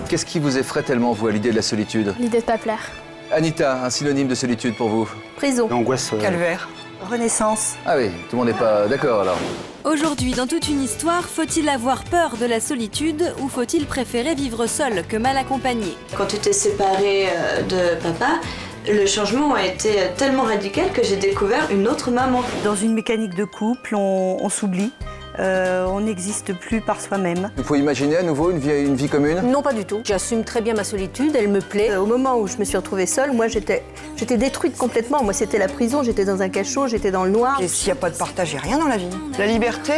Qu'est-ce qui vous effraie tellement, vous, à l'idée de la solitude? L'idée de pas plaire. Anita, un synonyme de solitude pour vous? Prison. L'angoisse. Calvaire. Renaissance. Ah oui, tout le monde n'est pas d'accord alors. Aujourd'hui, dans toute une histoire, faut-il avoir peur de la solitude ou faut-il préférer vivre seul que mal accompagné? Quand tu t'es séparée de papa, le changement a été tellement radical que j'ai découvert une autre maman. Dans une mécanique de couple, on s'oublie. On n'existe plus par soi-même. Il faut imaginer à nouveau une vie commune? Non, pas du tout. J'assume très bien ma solitude, elle me plaît. Au moment où je me suis retrouvée seule, moi j'étais détruite complètement. Moi c'était la prison, j'étais dans un cachot, j'étais dans le noir. Et s'il n'y a pas de partage, il n'y a rien dans la vie. La liberté,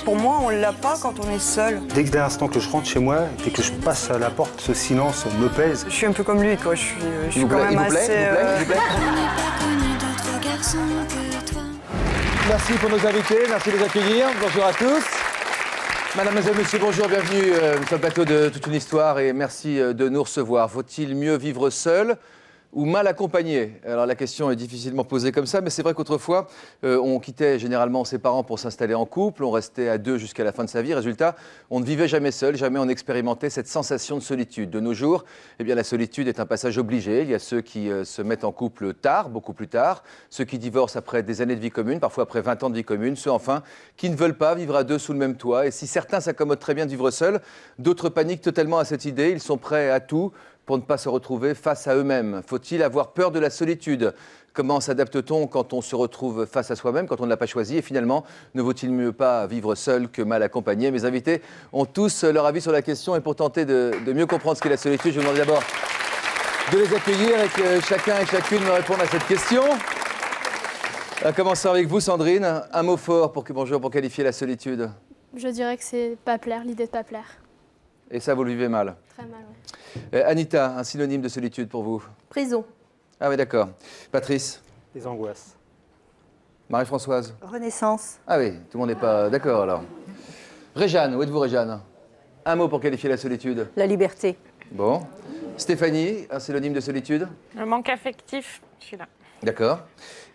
pour moi, on ne l'a pas quand on est seul. Dès que l'instant que je rentre chez moi, dès que je passe à la porte, ce silence me pèse. Je suis un peu comme lui, quoi. Je suis quand même assez... Merci pour nos invités, merci de les accueillir. Bonjour à tous. Mademoiselle, monsieur, bonjour, bienvenue sur le plateau de Toute une histoire et merci de nous recevoir. Faut-il mieux vivre seul ou mal accompagné? Alors la question est difficilement posée comme ça, mais c'est vrai qu'autrefois, on quittait généralement ses parents pour s'installer en couple, on restait à deux jusqu'à la fin de sa vie. Résultat, on ne vivait jamais seul, jamais on expérimentait cette sensation de solitude. De nos jours, eh bien, la solitude est un passage obligé. Il y a ceux qui se mettent en couple tard, beaucoup plus tard, ceux qui divorcent après des années de vie commune, parfois après 20 ans de vie commune, ceux enfin qui ne veulent pas vivre à deux sous le même toit. Et si certains s'accommodent très bien de vivre seuls, d'autres paniquent totalement à cette idée, ils sont prêts à tout pour ne pas se retrouver face à eux-mêmes. Faut-il avoir peur de la solitude? Comment s'adapte-t-on quand on se retrouve face à soi-même, quand on ne l'a pas choisi? Et finalement, ne vaut-il mieux pas vivre seul que mal accompagné? Mes invités ont tous leur avis sur la question et pour tenter de mieux comprendre ce qu'est la solitude, je vous demande d'abord de les accueillir et que chacun et chacune me répondent à cette question. Commençons avec vous, Sandrine. Un mot fort pour qualifier la solitude. Je dirais que c'est pas plaire, l'idée de pas plaire. Et ça, vous le vivez mal? Très mal, oui. Anita, un synonyme de solitude pour vous? Prison. Ah oui, d'accord. Patrice? Les angoisses. Marie-Françoise? Renaissance. Ah oui, tout le monde n'est pas d'accord alors. Réjeanne, où êtes-vous Réjeanne? Un mot pour qualifier la solitude? La liberté. Bon. Stéphanie, un synonyme de solitude? Le manque affectif, je suis là. D'accord.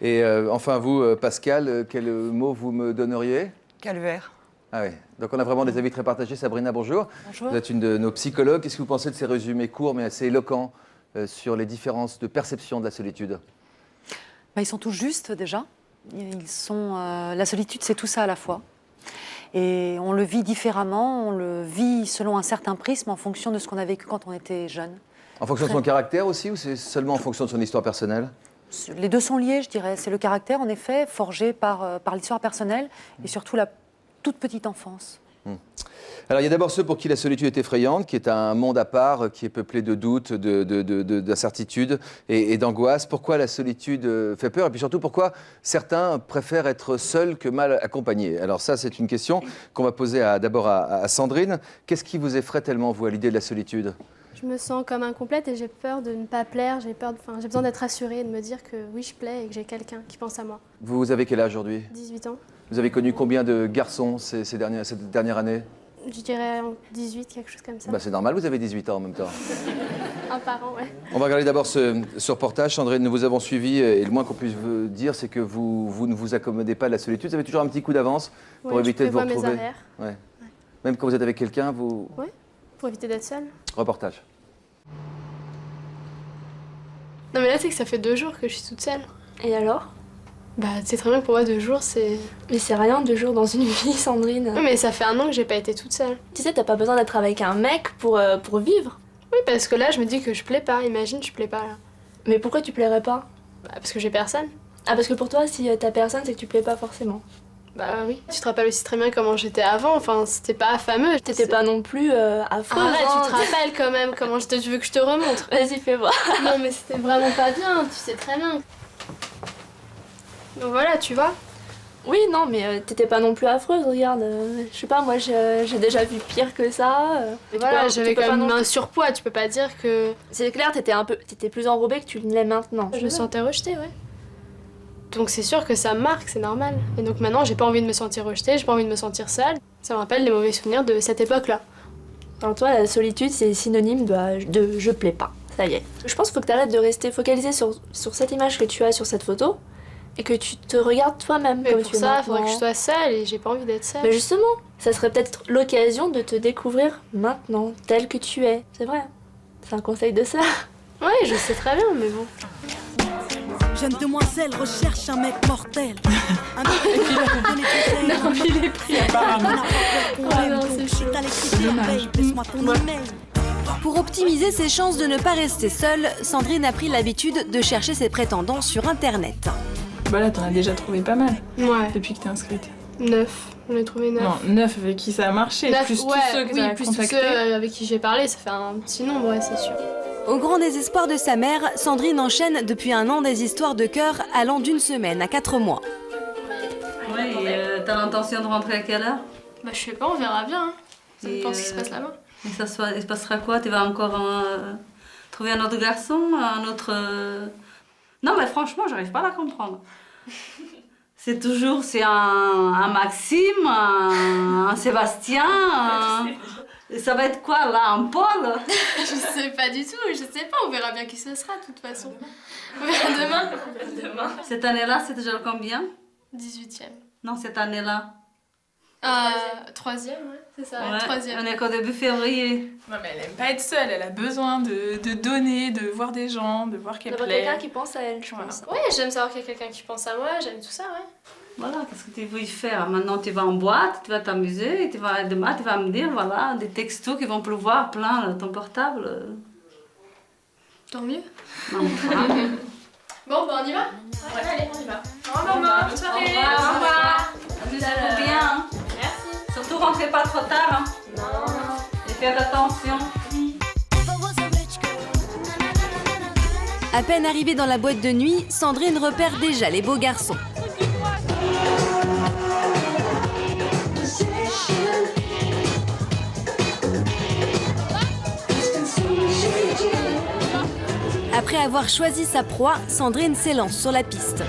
Et enfin vous, Pascal, quel mot vous me donneriez? Calvaire. Ah oui, donc on a vraiment des avis très partagés. Sabrina, bonjour. Bonjour. Vous êtes une de nos psychologues. Qu'est-ce que vous pensez de ces résumés courts mais assez éloquents sur les différences de perception de la solitude? Ils sont tous justes déjà. La solitude, c'est tout ça à la fois. Et on le vit différemment, on le vit selon un certain prisme en fonction de ce qu'on a vécu quand on était jeune. En fonction de son caractère aussi ou c'est seulement en fonction de son histoire personnelle? Les deux sont liés, je dirais. C'est le caractère, en effet, forgé par l'histoire personnelle et surtout la toute petite enfance. Alors il y a d'abord ceux pour qui la solitude est effrayante, qui est un monde à part, qui est peuplé de doutes, d'incertitudes et d'angoisse. Pourquoi la solitude fait peur? Et puis surtout, pourquoi certains préfèrent être seuls que mal accompagnés? Alors ça, c'est une question qu'on va poser d'abord à Sandrine. Qu'est-ce qui vous effraie tellement, vous, à l'idée de la solitude? Je me sens comme incomplète et j'ai peur de ne pas plaire, j'ai besoin d'être rassurée et de me dire que oui, je plais et que j'ai quelqu'un qui pense à moi. Vous avez quel âge aujourd'hui? 18 ans. Vous avez connu combien de garçons cette dernière année? Je dirais 18, quelque chose comme ça. C'est normal, vous avez 18 ans en même temps. Un par an, ouais. On va regarder d'abord ce reportage. Sandrine, nous vous avons suivi et le moins qu'on puisse vous dire, c'est que vous ne vous accommodez pas de la solitude. Vous avez toujours un petit coup d'avance pour Ouais, éviter de vous je prévois retrouver. mes arrières. Ouais. Même quand vous êtes avec quelqu'un, vous... Ouais, pour éviter d'être seule. Reportage. Non mais là, c'est que ça fait 2 jours que je suis toute seule. Et alors? Bah, c'est très bien que pour moi, 2 jours, c'est... Mais c'est rien, 2 jours dans une vie, Sandrine. Oui, mais ça fait 1 an que j'ai pas été toute seule. Tu sais, t'as pas besoin d'être avec un mec pour vivre. Oui, parce que là, je me dis que je plais pas. Imagine, je plais pas, là. Mais pourquoi tu plairais pas? Bah, parce que j'ai personne. Ah, parce que pour toi, si t'as personne, c'est que tu plais pas forcément. Bah oui. Tu te rappelles aussi très bien comment j'étais avant, enfin, c'était pas fameux. T'étais pas non plus affreuse. Arrête, tu te rappelles quand même comment tu veux que je te remontre? Vas-y, fais voir. Non, mais c'était vraiment pas bien, tu sais très bien. Donc voilà, tu vois. Oui, non, mais t'étais pas non plus affreuse, regarde. Je sais pas, moi j'ai déjà vu pire que ça. Voilà, j'avais quand même un surpoids, tu peux pas dire que... C'est clair, t'étais plus enrobée que tu ne l'es maintenant. Je me sentais rejetée, ouais. Donc c'est sûr que ça me marque, c'est normal. Et donc maintenant, j'ai pas envie de me sentir rejetée, j'ai pas envie de me sentir seule. Ça me rappelle les mauvais souvenirs de cette époque-là. Alors toi, la solitude, c'est synonyme de je plais pas. Ça y est. Je pense qu'il faut que t'arrêtes de rester focalisée sur cette image que tu as sur cette photo et que tu te regardes toi-même. Mais comme pour tu es ça, il faudrait que maintenant. je sois seule et j'ai pas envie d'être seule. Mais justement, ça serait peut-être l'occasion de te découvrir maintenant, tel que tu es. C'est vrai. C'est un conseil de ça. Ouais, je sais très bien, mais bon. Jeune demoiselle recherche un mec mortel. Un mec Non, mais il est pris. Pour optimiser ses chances de ne pas rester seule, Sandrine a pris l'habitude de chercher ses prétendants sur Internet. Bah là, t'en as déjà trouvé pas mal Ouais. depuis que t'es inscrite. 9. J'en ai trouvé 9. Non, 9 avec qui ça a marché, 9, plus ouais, tous ceux que oui, t'as plus tous contactés. ceux avec qui j'ai parlé, ça fait un petit nombre, ouais, c'est sûr. Au grand désespoir de sa mère, Sandrine enchaîne depuis un an des histoires de cœur allant d'une semaine à 4 mois. Ouais, et t'as l'intention de rentrer à quelle heure? Bah je sais pas, on verra bien. Hein. Ça dépend ce qui se passe là-bas. Et il se passera quoi? Tu vas encore trouver un autre garçon, un autre... Non mais franchement, j'arrive pas à la comprendre. C'est toujours, c'est un Maxime, un Sébastien, Et ça va être quoi là, un Paul? Je sais pas du tout, je sais pas, on verra bien qui ce sera de toute façon. On verra demain. Cette année-là, c'est déjà combien? 18e. Non, cette année-là. 3e, ouais, c'est ça, Ouais, 3e. on est qu'au début février. Non mais elle aime pas être seule, elle a besoin de donner, de voir des gens, de voir qu'elle D'avoir plaît. quelqu'un qui pense à elle, je pense. Ouais, j'aime savoir qu'il y a quelqu'un qui pense à moi, j'aime tout ça, ouais. Voilà, qu'est-ce que tu veux y faire? Maintenant, tu vas en boîte, tu vas t'amuser, et demain, tu vas me dire, voilà, des textos qui vont pleuvoir plein ton portable. Tant mieux. Non, voilà. Bon, bah on y va? Ouais, allez, on y va. Au revoir, maman, bonne soirée. Au revoir. Amusez-vous bien. Hein. Merci. Surtout, rentrez pas trop tard. Hein. Non. Et faites attention. À peine arrivée dans la boîte de nuit, Sandrine repère déjà les beaux garçons. Après avoir choisi sa proie, Sandrine s'élance sur la piste.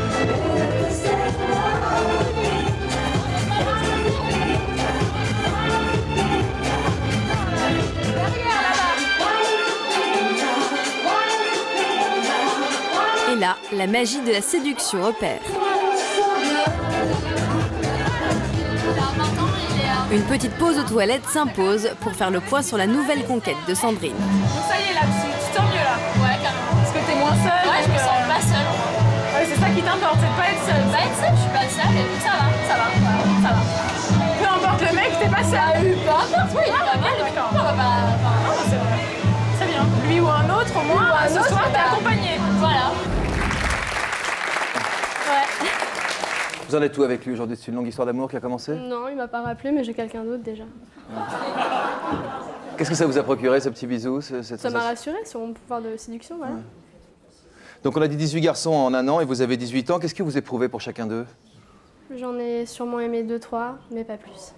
Et là, la magie de la séduction opère. Une petite pause aux toilettes s'impose pour faire le point sur la nouvelle conquête de Sandrine. Ça y est là, tu te sens mieux là. Ouais, carrément. Parce que t'es moins seule. Ouais, je me sens pas seule. Ouais, c'est ça qui t'importe, c'est de pas être seule. Pas être seule, je suis pas seule, et donc ça va, voilà, ça va. Peu importe le mec, t'es pas seule. Peu importe, oui, il est pas mal, le mec, on va pas... Non, c'est vrai. C'est bien. Lui ou un autre, au moins, ce soir, t'es accompagnée. Voilà. Ouais. Vous en êtes où avec lui aujourd'hui? C'est une longue histoire d'amour qui a commencé? Non, il m'a pas rappelé, mais j'ai quelqu'un d'autre déjà. Qu'est-ce que ça vous a procuré, ce petit bisou, cette Ça m'a sensation? rassurée sur mon pouvoir de séduction, voilà. Ouais. Donc on a dit 18 garçons en un an et vous avez 18 ans. Qu'est-ce que vous éprouvez pour chacun d'eux? J'en ai sûrement aimé 2-3, mais pas plus.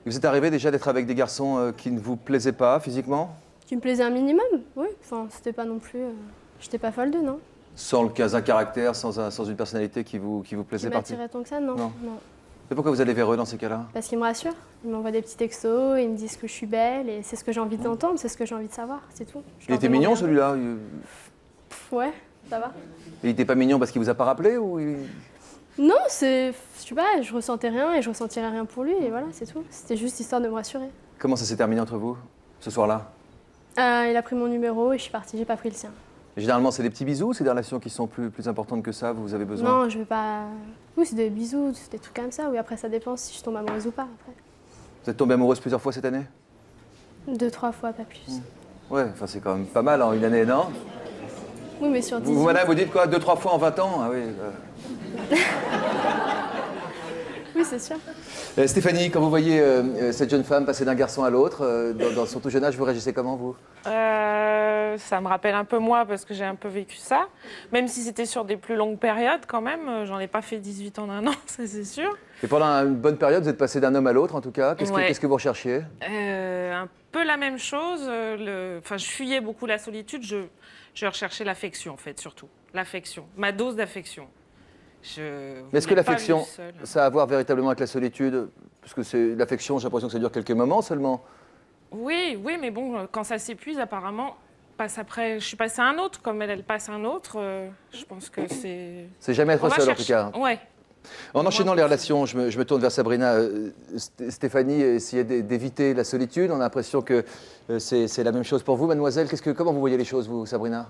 Vous êtes arrivé déjà d'être avec des garçons qui ne vous plaisaient pas physiquement? Qui me plaisait un minimum, oui. Enfin, c'était pas non plus... J'étais pas folle d'eux, non. Sans un caractère, sans une personnalité qui vous plaisait Qui partie? m'attirait tant que ça, non. Non. Et pourquoi vous allez vers eux dans ces cas-là? Parce qu'ils me rassurent. Ils m'envoient des petits textos, ils me disent que je suis belle, et c'est ce que j'ai envie d'entendre, c'est ce que j'ai envie de savoir, c'est tout. Il était mignon celui-là? Ouais, ça va. Il était pas mignon parce qu'il vous a pas rappelé ou Non, je sais pas, je ressentais rien et je ressentirais rien pour lui, et voilà, c'est tout. C'était juste histoire de me rassurer. Comment ça s'est terminé entre vous, ce soir-là? Il a pris mon numéro et je suis partie, j'ai pas pris le sien. Généralement, c'est des petits bisous ou c'est des relations qui sont plus importantes que ça, vous avez besoin? Non, je veux pas... Oui, c'est des bisous, des trucs comme ça, oui, après ça dépend si je tombe amoureuse ou pas, après. Vous êtes tombée amoureuse plusieurs fois cette année? 2-3 fois, pas plus. Ouais, enfin c'est quand même pas mal en une année, non? Oui, mais sur 18... Vous, madame, vous dites quoi? 2-3 fois en 20 ans? Ah oui. Oui, c'est sûr. Stéphanie, quand vous voyez cette jeune femme passer d'un garçon à l'autre, dans son tout jeune âge, vous réagissez comment, vous? Ça me rappelle un peu moi parce que j'ai un peu vécu ça. Même si c'était sur des plus longues périodes quand même. J'en ai pas fait 18 en un an, ça c'est sûr. Et pendant une bonne période, vous êtes passé d'un homme à l'autre, en tout cas. Qu'est-ce que vous recherchiez? Un peu la même chose. Enfin, je fuyais beaucoup la solitude. Je recherchais l'affection, en fait, surtout. L'affection. Ma dose d'affection. Mais est-ce que l'affection, ça a à voir véritablement avec la solitude? Parce que l'affection, j'ai l'impression que ça dure quelques moments seulement. Oui, mais bon, quand ça s'épuise, apparemment, je suis passée à un autre, comme elle passe à un autre. Je pense que c'est... C'est jamais être seul, en tout cas. Ouais. En enchaînant les relations, je me tourne vers Sabrina. Stéphanie essayait d'éviter la solitude. On a l'impression que c'est la même chose pour vous, mademoiselle. Comment vous voyez les choses, vous, Sabrina?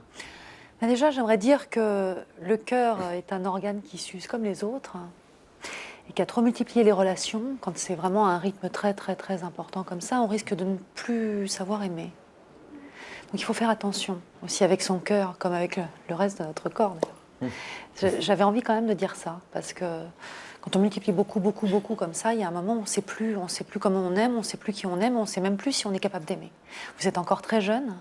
Déjà, j'aimerais dire que le cœur est un organe qui s'use comme les autres et qu'à trop multiplier les relations, quand c'est vraiment un rythme très, très, très important comme ça, on risque de ne plus savoir aimer. Donc il faut faire attention aussi avec son cœur, comme avec le reste de notre corps, d'ailleurs. J'avais envie quand même de dire ça, parce que quand on multiplie beaucoup, beaucoup, beaucoup comme ça, il y a un moment où on ne sait plus comment on aime, on ne sait plus qui on aime, on ne sait même plus si on est capable d'aimer. Vous êtes encore très jeune,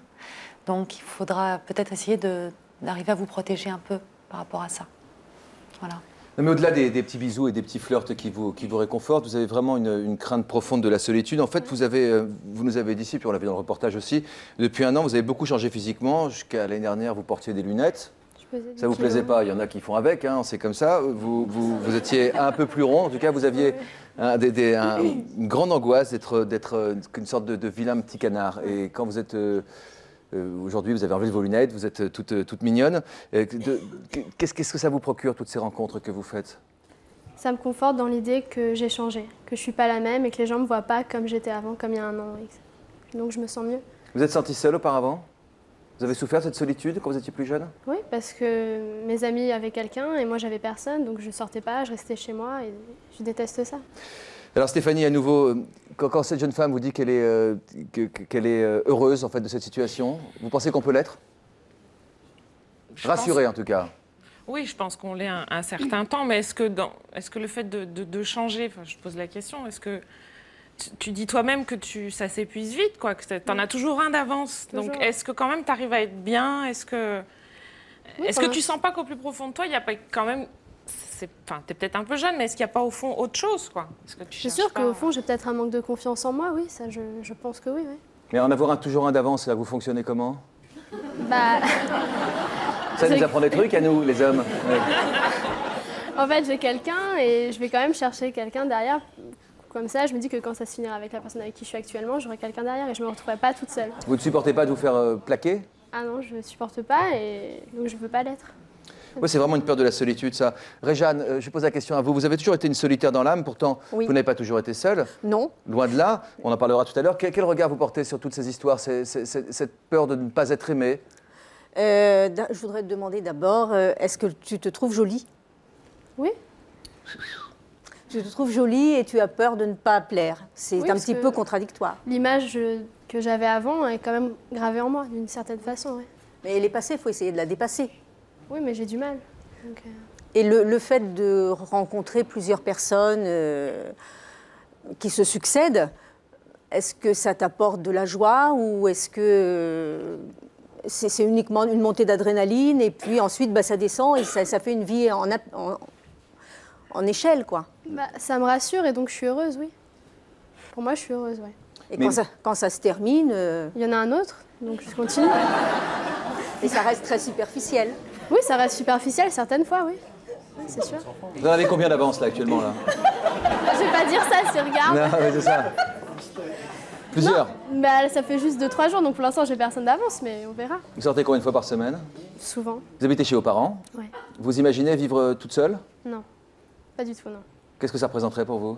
donc il faudra peut-être essayer d'arriver à vous protéger un peu par rapport à ça. Voilà. Non, mais au-delà des petits bisous et des petits flirts qui vous réconfortent, vous avez vraiment une crainte profonde de la solitude. En fait, vous nous avez dit ici, puis on l'a vu dans le reportage aussi, depuis 1 an, vous avez beaucoup changé physiquement. Jusqu'à l'année dernière, vous portiez des lunettes. Ça vous plaisait pas? Il y en a qui font avec, hein, c'est comme ça. Vous étiez un peu plus rond. En tout cas, vous aviez une grande angoisse d'être une sorte de vilain petit canard. Et quand vous êtes aujourd'hui, vous avez enlevé vos lunettes, vous êtes toute mignonne. Qu'est-ce que ça vous procure, toutes ces rencontres que vous faites? Ça me conforte dans l'idée que j'ai changé, que je suis pas la même et que les gens me voient pas comme j'étais avant, comme il y a 1 an. Donc je me sens mieux. Vous êtes sentie seule auparavant? Vous avez souffert de cette solitude quand vous étiez plus jeune? Oui, parce que mes amis avaient quelqu'un et moi j'avais personne, donc je sortais pas, je restais chez moi et je déteste ça. Alors Stéphanie, à nouveau, quand cette jeune femme vous dit qu'elle est heureuse en fait de cette situation, vous pensez qu'on peut l'être? Rassurée en tout cas. Oui, je pense qu'on l'est un certain temps, mais est-ce que le fait de changer, enfin, je te pose la question, est-ce que tu dis toi-même que ça s'épuise vite, quoi, que tu en as toujours un d'avance. Donc, est-ce que quand même tu arrives à être bien? Est-ce que tu sens pas qu'au plus profond de toi, il n'y a pas quand même... Enfin, tu es peut-être un peu jeune, mais est-ce qu'il n'y a pas au fond autre chose, quoi? Je suis sûre qu'au fond, j'ai peut-être un manque de confiance en moi, oui, ça, je pense que oui. Mais en avoir toujours un d'avance, là, vous fonctionnez comment? Ça nous apprend des trucs à nous, les hommes. Ouais. En fait, j'ai quelqu'un et je vais quand même chercher quelqu'un derrière. Comme ça, je me dis que quand ça se finira avec la personne avec qui je suis actuellement, j'aurai quelqu'un derrière et je ne me retrouverai pas toute seule. Vous ne supportez pas de vous faire plaquer? Ah non, je ne supporte pas et donc je ne veux pas l'être. Oui, c'est vraiment une peur de la solitude, ça. Réjeanne, je pose la question à vous. Vous avez toujours été une solitaire dans l'âme, pourtant vous n'avez pas toujours été seule. Non. Loin de là, on en parlera tout à l'heure. Quel regard vous portez sur toutes ces histoires, cette peur de ne pas être aimée? Je voudrais te demander d'abord, est-ce que tu te trouves jolie? Oui. Tu te trouves jolie et tu as peur de ne pas plaire. C'est un petit peu contradictoire. L'image que j'avais avant est quand même gravée en moi, d'une certaine façon. Ouais. Mais elle est passée, il faut essayer de la dépasser. Oui, mais j'ai du mal. Donc, Et le fait de rencontrer plusieurs personnes qui se succèdent, est-ce que ça t'apporte de la joie ou est-ce que c'est uniquement une montée d'adrénaline et puis ensuite ça descend et ça fait une vie en échelle, quoi? Ça me rassure et donc je suis heureuse, oui. Pour moi, je suis heureuse, oui. Et quand ça se termine... Il y en a un autre, donc je continue. Et ça reste très superficiel. Oui, ça reste superficiel certaines fois, oui. Oui, c'est sûr. Vous en avez combien d'avance là actuellement là? Je vais pas dire ça, si regarde. Non, mais c'est ça. Plusieurs? Non, ça fait juste 2-3 jours, donc pour l'instant j'ai personne d'avance, mais on verra. Vous sortez combien de fois par semaine? Souvent. Vous habitez chez vos parents? Oui. Vous imaginez vivre toute seule? Non, pas du tout, non. Qu'est-ce que ça représenterait pour vous?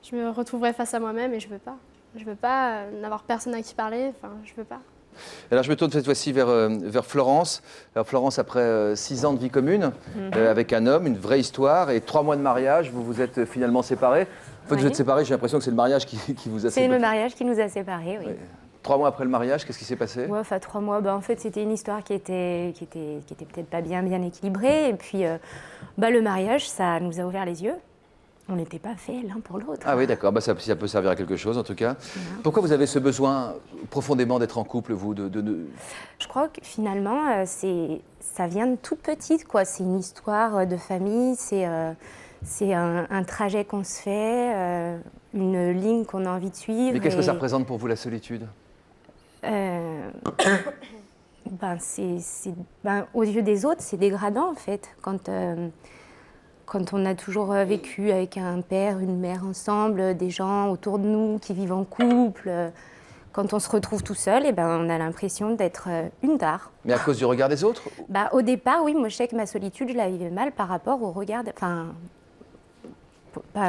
Je me retrouverai face à moi-même et je veux pas. Je veux pas n'avoir personne à qui parler, enfin, je veux pas. Alors je me tourne cette fois-ci vers Florence. Alors Florence, après 6 ans de vie commune, avec un homme, une vraie histoire, et 3 mois de mariage, vous vous êtes finalement séparés. En fait, vous êtes séparés, j'ai l'imprestion que c'est le mariage qui vous a séparés. C'est le mariage qui nous a séparés, oui. 3 mois après le mariage, qu'est-ce qui s'est passé? Ouais, enfin 3 mois, en fait c'était une histoire qui était peut-être pas bien équilibrée, et puis le mariage, ça nous a ouvert les yeux. On n'était pas faits l'un pour l'autre. Ah oui, d'accord, ça peut servir à quelque chose en tout cas. Voilà. Pourquoi vous avez ce besoin profondément d'être en couple, vous Je crois que finalement, ça vient de toute petite, quoi. C'est une histoire de famille, c'est un trajet qu'on se fait, une ligne qu'on a envie de suivre. Mais qu'est-ce que ça représente pour vous, la solitude? Aux yeux des autres, c'est dégradant en fait. Quand on a toujours vécu avec un père, une mère ensemble, des gens autour de nous qui vivent en couple, quand on se retrouve tout seul, eh ben, on a l'impression d'être une tare. Mais à cause du regard des autres? Bah, au départ, oui, moi je sais que ma solitude, je la vivais mal par rapport au regard. Enfin.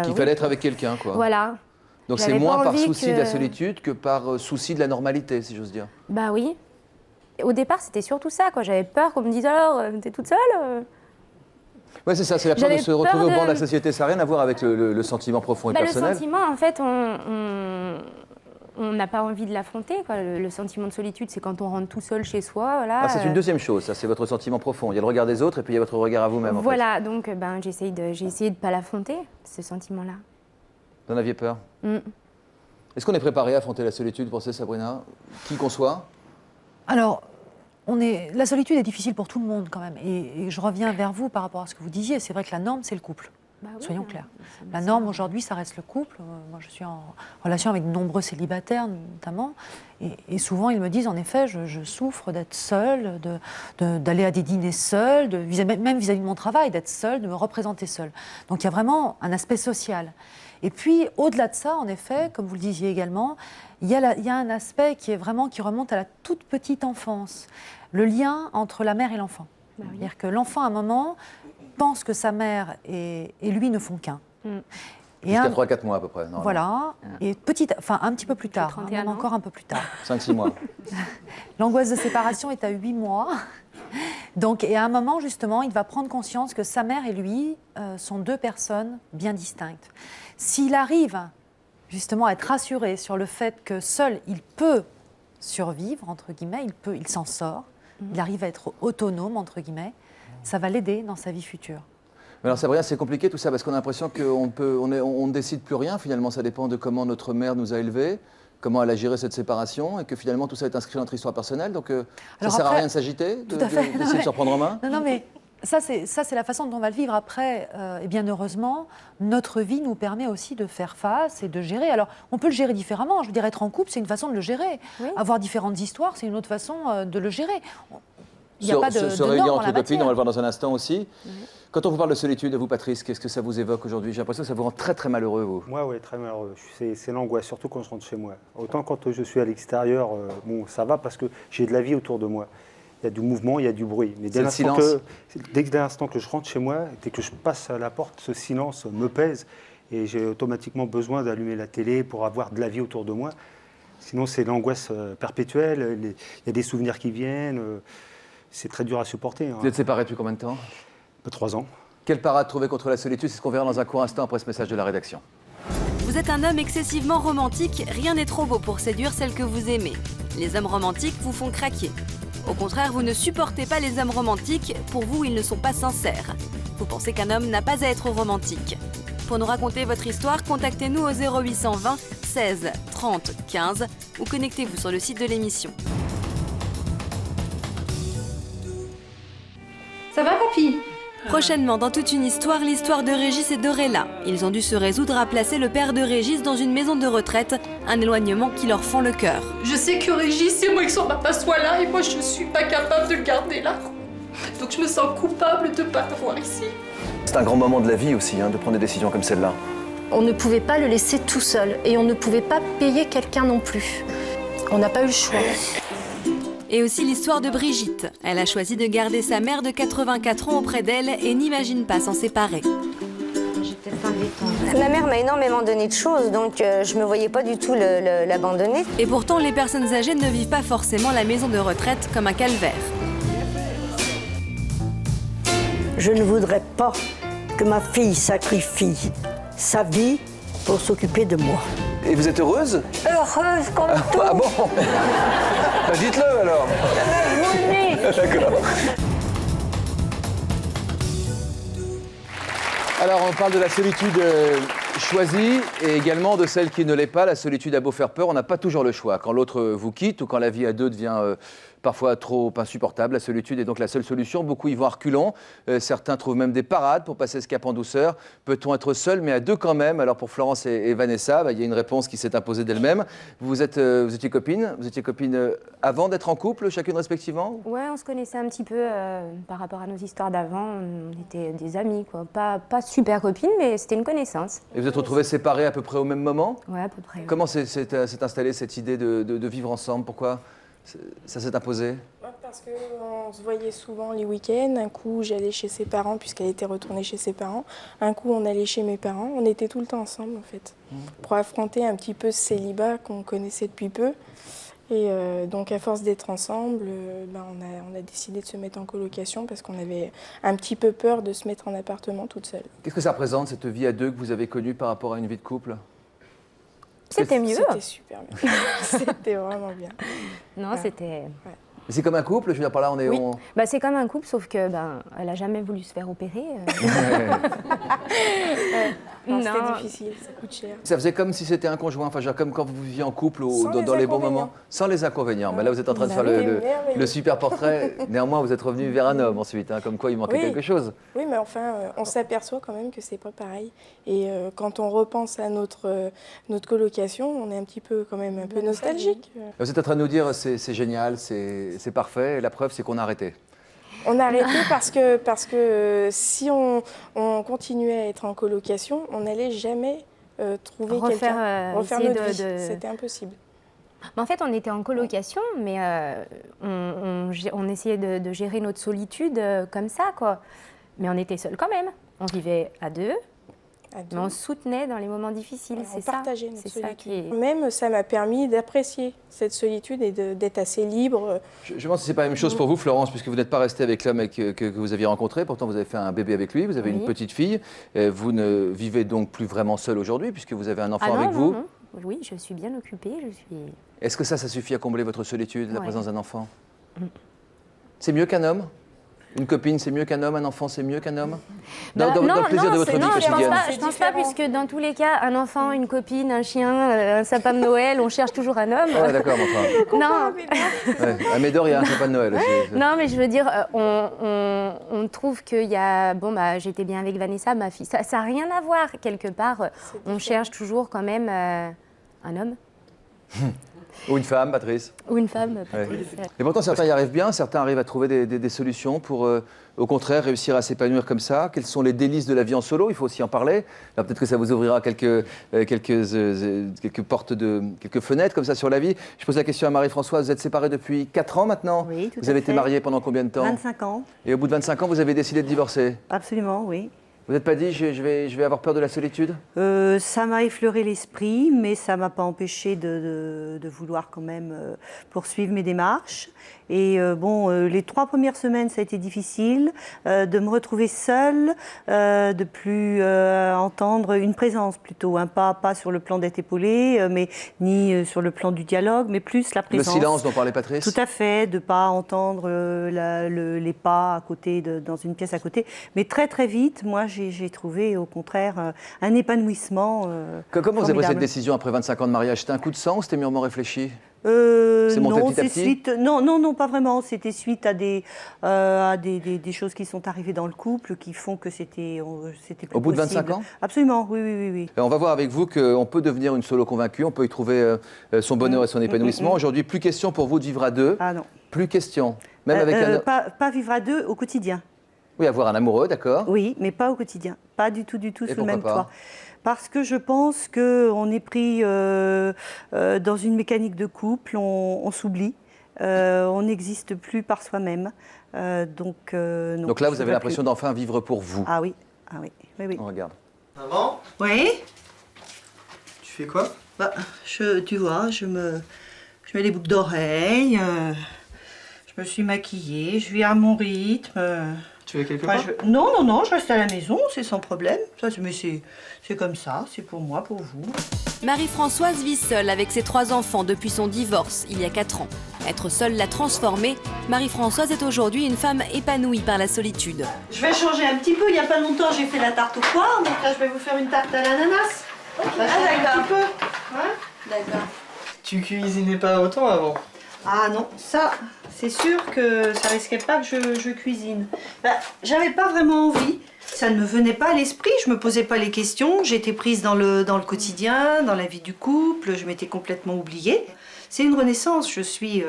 Qu'il fallait être avec quelqu'un, quoi. Voilà. Donc c'est moins par souci de la solitude que par souci de la normalité, si j'ose dire. Bah oui. Au départ, c'était surtout ça, quoi. J'avais peur qu'on me dise alors, t'es toute seule Oui, c'est ça, c'est la peur de se retrouver au banc de la société. Ça n'a rien à voir avec le sentiment profond et personnel. Le sentiment, en fait, on n'a pas envie de l'affronter. Le sentiment de solitude, c'est quand on rentre tout seul chez soi. Voilà, c'est une deuxième chose, ça, c'est votre sentiment profond. Il y a le regard des autres et puis il y a votre regard à vous-même. Voilà, donc j'ai essayé de ne pas l'affronter, ce sentiment-là. Vous en aviez peur? Est-ce qu'on est préparé à affronter la solitude, pour ça, Sabrina? Qui qu'on soit? Alors, la solitude est difficile pour tout le monde quand même. Et je reviens vers vous par rapport à ce que vous disiez. C'est vrai que la norme, c'est le couple. Bah oui, soyons clairs. La norme aujourd'hui, ça reste le couple. Moi, je suis en relation avec de nombreux célibataires, notamment. Et souvent, ils me disent, en effet, je souffre d'être seule, d'aller à des dîners seule, même vis-à-vis de mon travail, d'être seule, de me représenter seule. Donc, il y a vraiment un aspect social. Et puis, au-delà de ça, en effet, comme vous le disiez également, il y a un aspect qui remonte à la toute petite enfance. Le lien entre la mère et l'enfant. Bah oui. C'est-à-dire que l'enfant, à un moment, pense que sa mère et lui ne font qu'un. Jusqu'à 3-4 mois à peu près. Voilà. Et un petit peu plus tard, même encore un peu plus tard. 5-6 mois. L'angoisse de séparation est à 8 mois. Donc, et à un moment, justement, il va prendre conscience que sa mère et lui sont deux personnes bien distinctes. S'il arrive, justement, à être rassuré sur le fait que seul, il peut survivre, entre guillemets, il s'en sort, il arrive à être autonome, entre guillemets, ça va l'aider dans sa vie future. Mais alors Sabrina, c'est compliqué tout ça parce qu'on a l'impression qu'on ne décide plus rien. Finalement, ça dépend de comment notre mère nous a élevés, comment elle a géré cette séparation et que finalement tout ça est inscrit dans notre histoire personnelle. Donc ça ne sert à rien de s'agiter, d'essayer de se reprendre en main. Non, mais ça c'est la façon dont on va le vivre. Après, et bien heureusement, notre vie nous permet aussi de faire face et de gérer. Alors, on peut le gérer différemment. Je veux dire, être en couple, c'est une façon de le gérer. Oui. Avoir différentes histoires, c'est une autre façon de le gérer. Il n'y a pas de se réunir entre copines, matière. on va le voir dans un instant aussi. Quand on vous parle de solitude, vous Patrice, qu'est-ce que ça vous évoque aujourd'hui? J'ai l'impression que ça vous rend très très malheureux, vous. Moi, oui, très malheureux. C'est l'angoisse, surtout quand je rentre chez moi. Autant quand je suis à l'extérieur, ça va parce que j'ai de la vie autour de moi. Il y a du mouvement, il y a du bruit. Mais dès l'instant que je rentre chez moi, dès que je passe à la porte, ce silence me pèse et j'ai automatiquement besoin d'allumer la télé pour avoir de la vie autour de moi. Sinon, c'est l'angoisse perpétuelle. Il y a des souvenirs qui viennent. C'est très dur à supporter. Vous êtes séparés depuis combien de temps? 3 ans. Quelle parade trouver contre la solitude? C'est ce qu'on verra dans un court instant après ce message de la rédaction. Vous êtes un homme excessivement romantique, rien n'est trop beau pour séduire celle que vous aimez. Les hommes romantiques vous font craquer. Au contraire, vous ne supportez pas les hommes romantiques, pour vous ils ne sont pas sincères. Vous pensez qu'un homme n'a pas à être romantique. Pour nous raconter votre histoire, contactez-nous au 0820 16 30 15 ou connectez-vous sur le site de l'émission. Ça va, papy? Prochainement, dans toute une histoire, l'histoire de Régis et d'Auréla. Ils ont dû se résoudre à placer le père de Régis dans une maison de retraite, un éloignement qui leur fend le cœur. Je sais que Régis aimerait que son papa soit là et moi je suis pas capable de le garder là. Donc je me sens coupable de pas l'avoir ici. C'est un grand moment de la vie aussi, de prendre des décisions comme celle-là. On ne pouvait pas le laisser tout seul et on ne pouvait pas payer quelqu'un non plus. On n'a pas eu le choix. Et aussi l'histoire de Brigitte. Elle a choisi de garder sa mère de 84 ans auprès d'elle et n'imagine pas s'en séparer. Ma mère m'a énormément donné de choses, donc je ne me voyais pas du tout l'abandonner. Et pourtant, les personnes âgées ne vivent pas forcément la maison de retraite comme un calvaire. Je ne voudrais pas que ma fille sacrifie sa vie pour s'occuper de moi. Et vous êtes heureuse? Heureuse comme tout. Ah bon? Dites-le alors. D'accord. Alors, on parle de la solitude choisie et également de celle qui ne l'est pas. La solitude a beau faire peur, on n'a pas toujours le choix. Quand l'autre vous quitte ou quand la vie à deux devient parfois trop insupportable, la solitude est donc la seule solution. Beaucoup y vont à reculons. Certains trouvent même des parades pour passer ce cap en douceur. Peut-on être seul, mais à deux quand même? Alors pour Florence et Vanessa, il y a une réponse qui s'est imposée d'elle-même. Vous étiez copines? Vous étiez copines avant d'être en couple, chacune respectivement? Ouais, on se connaissait un petit peu par rapport à nos histoires d'avant. On était des amis, quoi. Pas super copines, mais c'était une connaissance. Et vous êtes êtes retrouvés séparés à peu près au même moment? Ouais, à peu près. Comment s'est installée cette idée de vivre ensemble? Pourquoi ça s'est imposé? Parce qu'on se voyait souvent les week-ends. Un coup, j'allais chez ses parents, puisqu'elle était retournée chez ses parents. Un coup, on allait chez mes parents. On était tout le temps ensemble, en fait, pour affronter un petit peu ce célibat qu'on connaissait depuis peu. Et donc, à force d'être ensemble, on a décidé de se mettre en colocation parce qu'on avait un petit peu peur de se mettre en appartement toute seule. Qu'est-ce que ça représente, cette vie à deux que vous avez connue par rapport à une vie de couple? C'était mieux. C'était super bien. C'était vraiment bien. Non, Ouais. c'était... Ouais. Mais c'est comme un couple, je veux dire, par là, on est... Oui. Bah, c'est comme un couple, sauf que elle n'a jamais voulu se faire opérer. Non, c'était Non. difficile, ça coûte cher. Ça faisait comme si c'était un conjoint, enfin, je veux dire, comme quand vous viviez en couple Sans dans les les bons inconvénients. moments, sans les inconvénients. Mais là, vous êtes en train de Vous faire avez le merveilleux. super portrait. Néanmoins, vous êtes revenu vers un homme ensuite, hein, comme quoi il manquait Oui. quelque chose. Oui, mais enfin, on s'aperçoit quand même que c'est pas pareil. Et quand on repense à notre colocation, on est un petit peu quand même un peu nostalgique. Vous êtes en train de nous dire c'est génial, c'est parfait, et la preuve c'est qu'on a arrêté. On a arrêté parce que si on continuait à être en colocation, on n'allait jamais trouver quelqu'un, refaire essayer notre vie. C'était impossible. Mais en fait, on était en colocation, mais on essayait de gérer notre solitude comme ça, quoi. Mais on était seuls quand même. On vivait à deux, mais on se soutenait dans les moments difficiles, On c'est ça. partageait notre C'est ça solitude. qui est... Même, ça m'a permis d'apprécier cette solitude et d'être assez libre. Je me demande si c'est pas la même chose pour vous, Florence, puisque vous n'êtes pas restée avec l'homme que vous aviez rencontré. Pourtant, vous avez fait un bébé avec lui, vous avez Oui. une petite fille. Vous ne vivez donc plus vraiment seul aujourd'hui, puisque vous avez un enfant Ah non, avec non, vous. non. Oui, je suis bien occupée, je suis... Est-ce que ça suffit à combler votre solitude, la Ouais. présence d'un enfant? Mm. C'est mieux qu'un homme? Une copine, c'est mieux qu'un homme? Un enfant, c'est mieux qu'un homme? Bah, Dans le plaisir de votre vie quotidienne. Je pense pas, puisque dans tous les cas, un enfant, une copine, un chien, un sapin de Noël, on cherche toujours un homme. Ouais, d'accord, mais enfin. Non. Ouais. À Médor, il y a un sapin de Noël aussi. Non, mais je veux dire, on trouve qu'il y a... Bon, j'étais bien avec Vanessa, ma fille. Ça n'a rien à voir, quelque part. On cherche toujours quand même un homme. Ou une femme, Patrice. Ou une femme. Ouais. Et pourtant, certains y arrivent bien, certains arrivent à trouver des solutions pour, au contraire, réussir à s'épanouir comme ça. Quels sont les délices de la vie en solo? Il faut aussi en parler. Alors peut-être que ça vous ouvrira quelques portes, quelques fenêtres comme ça sur la vie. Je pose la question à Marie-Françoise. Vous êtes séparée depuis 4 ans maintenant? Oui, tout Vous à avez été fait. mariée pendant combien de temps? 25 ans. Et au bout de 25 ans, vous avez décidé de divorcer? Absolument, oui. Vous n'êtes pas dit, je vais avoir peur de la solitude? Ça m'a effleuré l'esprit, mais ça ne m'a pas empêché de vouloir quand même poursuivre mes démarches. Et les 3 premières semaines, ça a été difficile de me retrouver seule, de plus entendre une présence plutôt, hein, pas sur le plan d'être épaulée, mais ni sur le plan du dialogue, mais plus la présence. Le silence dont parlait Patrice? Tout à fait, de ne pas entendre les pas à côté, dans une pièce à côté. Mais très très vite, moi j'ai trouvé au contraire un épanouissement. Comment vous avez pris cette formidable. décision après 25 ans de mariage? C'était un coup de sang ou c'était mûrement réfléchi? C'est monté Non, petit à c'est petit? suite. Non, pas vraiment. C'était suite à des choses qui sont arrivées dans le couple qui font que c'était plus Au bout de 25 possible. ans? Absolument, oui. On va voir avec vous qu'on peut devenir une solo convaincue, on peut y trouver son bonheur et son épanouissement. Aujourd'hui, plus question pour vous de vivre à deux. Ah non. Plus question. Même avec un... Pas vivre à deux au quotidien. Oui, avoir un amoureux, d'accord. Oui, mais pas au quotidien. Pas du tout Et sous le pourquoi même pas? toit. Parce que je pense qu'on est pris dans une mécanique de couple, on s'oublie, on n'existe plus par soi-même. Non, Donc là, vous je avez veux l'impression plus. d'enfin vivre pour vous. Ah oui. On regarde. Maman, Oui. tu fais quoi? Tu vois, je mets les boucles d'oreilles, je me suis maquillée, je vis à mon rythme. Tu vas quelque Enfin, part? Non, je reste à la maison, c'est sans problème. Mais c'est comme ça, c'est pour moi, pour vous. Marie-Françoise vit seule avec ses 3 enfants depuis son divorce, il y a 4 ans. Être seule l'a transformée. Marie-Françoise est aujourd'hui une femme épanouie par la solitude. Je vais changer un petit peu. Il n'y a pas longtemps, j'ai fait la tarte aux poires, donc là, je vais vous faire une tarte à l'ananas. Un petit peu. Hein? D'accord. Tu cuisinais pas autant avant? Ah non, ça, c'est sûr que ça risquait pas que je cuisine. J'avais pas vraiment envie. Ça ne me venait pas à l'esprit, je me posais pas les questions. J'étais prise dans le quotidien, dans la vie du couple, je m'étais complètement oubliée. C'est une renaissance, je suis...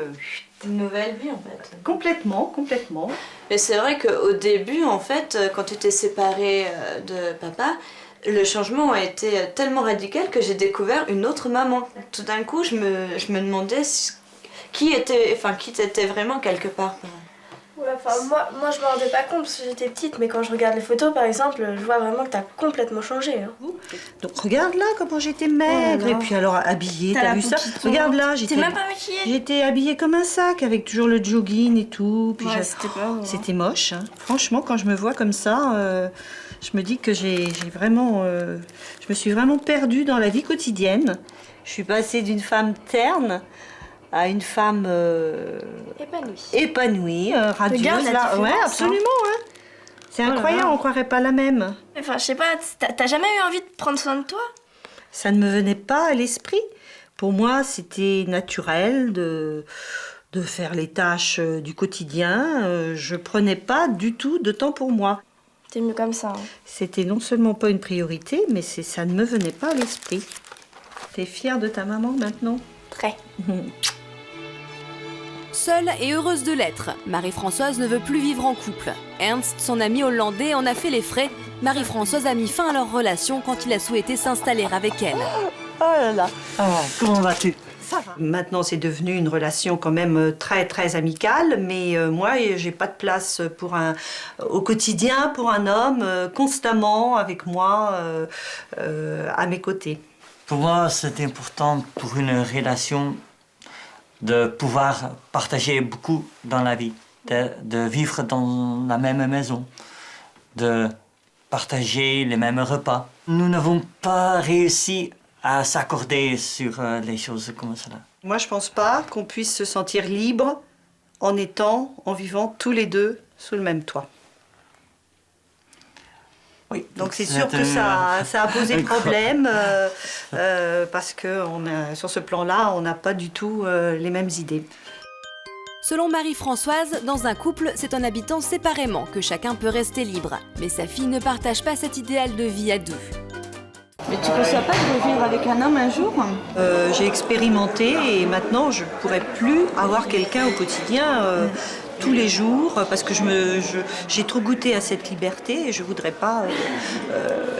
Une nouvelle vie, en fait. Complètement. Mais c'est vrai qu'au début, en fait, quand tu t'es séparée de papa, le changement a été tellement radical que j'ai découvert une autre maman. Tout d'un coup, je me demandais qui t'étais vraiment quelque part. Ouais, moi je me rendais pas compte parce que j'étais petite, mais quand je regarde les photos par exemple, je vois vraiment que t'as complètement changé. Hein. Donc regarde là comment j'étais maigre, et puis alors habillée, t'as vu ça? Regarde là, j'étais même pas maquillée. J'étais habillée comme un sac avec toujours le jogging et tout. Puis ouais, c'était moche. Hein. Franchement, quand je me vois comme ça, je me dis que j'ai vraiment, je me suis vraiment perdue dans la vie quotidienne. Je suis passée d'une femme terne à une femme épanouie, radieuse. Là. Ouais, absolument. Hein. C'est incroyable, on croirait pas la même. Enfin, je sais pas, t'as jamais eu envie de prendre soin de toi? Ça ne me venait pas à l'esprit. Pour moi, c'était naturel de faire les tâches du quotidien. Je prenais pas du tout de temps pour moi. T'es mieux comme ça. Hein. C'était non seulement pas une priorité, mais ça ne me venait pas à l'esprit. T'es fière de ta maman maintenant? Très. Seule et heureuse de l'être, Marie-Françoise ne veut plus vivre en couple. Ernst, son ami hollandais, en a fait les frais. Marie-Françoise a mis fin à leur relation quand il a souhaité s'installer avec elle. Oh là là. Comment vas-tu? Ça va. Maintenant, c'est devenu une relation quand même très, très amicale, mais moi, j'ai pas de place au quotidien pour un homme constamment avec moi, à mes côtés. Pour moi, c'est important pour une relation de pouvoir partager beaucoup dans la vie, de vivre dans la même maison, de partager les mêmes repas. Nous n'avons pas réussi à s'accorder sur les choses comme cela. Moi, je pense pas qu'on puisse se sentir libre en vivant tous les deux sous le même toit. Oui. Donc c'est sûr que ça a posé problème parce que sur ce plan-là, on n'a pas du tout les mêmes idées. Selon Marie-Françoise, dans un couple, c'est en habitant séparément que chacun peut rester libre. Mais sa fille ne partage pas cet idéal de vie à deux. Mais tu ne conçois pas de vivre avec un homme un jour? J'ai expérimenté et maintenant je ne pourrais plus avoir quelqu'un au quotidien tous les jours parce que j'ai trop goûté à cette liberté et je ne voudrais pas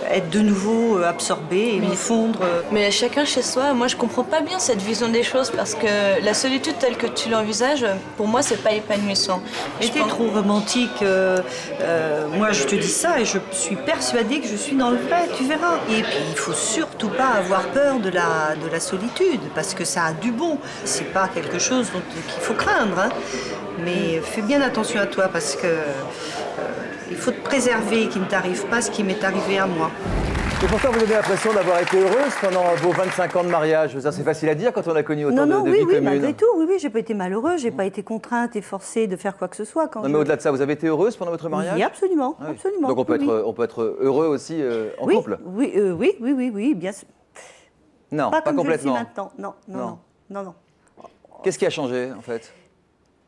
être de nouveau absorbée et me fondre. Mais chacun chez soi, moi je comprends pas bien cette vision des choses parce que la solitude telle que tu l'envisages, pour moi c'est pas épanouissant. Mais t'es trop romantique. Moi je te dis ça et je suis persuadée que je suis dans le vrai, tu verras. Et puis il faut surtout pas avoir peur de la solitude parce que ça a du bon. C'est pas quelque chose qu'il faut craindre. Hein. Mais fais bien attention à toi parce que il faut te préserver qu'il ne t'arrive pas ce qui m'est arrivé à moi. Et pourtant, vous avez l'impression d'avoir été heureuse pendant vos 25 ans de mariage. Ça, c'est facile à dire quand on a connu autant de vies communes. Malgré tout, oui, j'ai pas été malheureuse, j'ai pas été contrainte et forcée de faire quoi que ce soit. Mais au-delà de ça, vous avez été heureuse pendant votre mariage? Oui, absolument, oui. absolument. Donc on peut être heureux aussi en couple? Oui, bien sûr. Non, pas complètement. Comme je le suis maintenant. Non. Qu'est-ce qui a changé, en fait?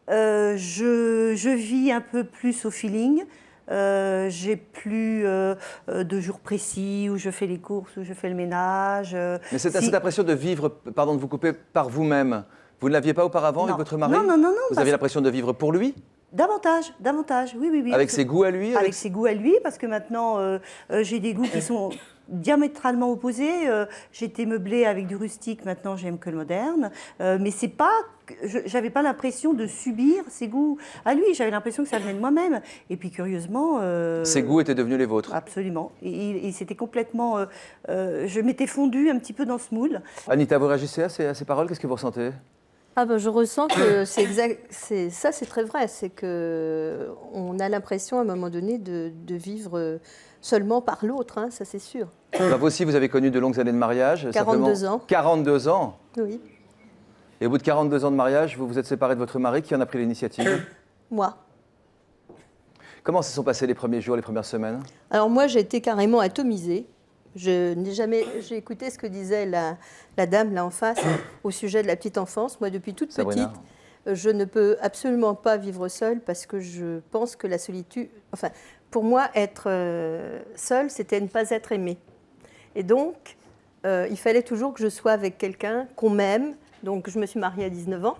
Je vis un peu plus au feeling. J'ai plus de jours précis où je fais les courses, où je fais le ménage. Mais cette impression de vivre, pardon de vous couper, par vous-même, vous ne l'aviez pas auparavant avec votre mari? Non. Vous aviez l'impression de vivre pour lui? Davantage, oui. Avec ses goûts à lui? Avec ses goûts à lui, parce que maintenant, j'ai des goûts qui sont diamétralement opposés. J'étais meublée avec du rustique, maintenant j'aime que le moderne. Mais c'est pas... J'avais pas l'impression de subir ses goûts à lui, j'avais l'impression que ça venait de moi-même. Et puis curieusement... Ses goûts étaient devenus les vôtres? Absolument. Et c'était complètement... je m'étais fondue un petit peu dans ce moule. Anita, vous réagissez à ces paroles? Qu'est-ce que vous ressentez? Je ressens que c'est exact. C'est très vrai. C'est qu'on a l'impression à un moment donné de vivre seulement par l'autre, hein, ça c'est sûr. Vous aussi, vous avez connu de longues années de mariage. 42 ans. 42 ans? Oui. Et au bout de 42 ans de mariage, vous vous êtes séparé de votre mari. Qui en a pris l'initiative? Moi. Comment se sont passés les premiers jours, les premières semaines? Alors moi, j'ai été carrément atomisée. J'ai écouté ce que disait la dame là en face au sujet de la petite enfance. Moi, depuis toute petite, je ne peux absolument pas vivre seule parce que je pense que la solitude... Enfin, pour moi, être seule, c'était ne pas être aimée. Et donc, il fallait toujours que je sois avec quelqu'un, qu'on m'aime. Donc, je me suis mariée à 19 ans.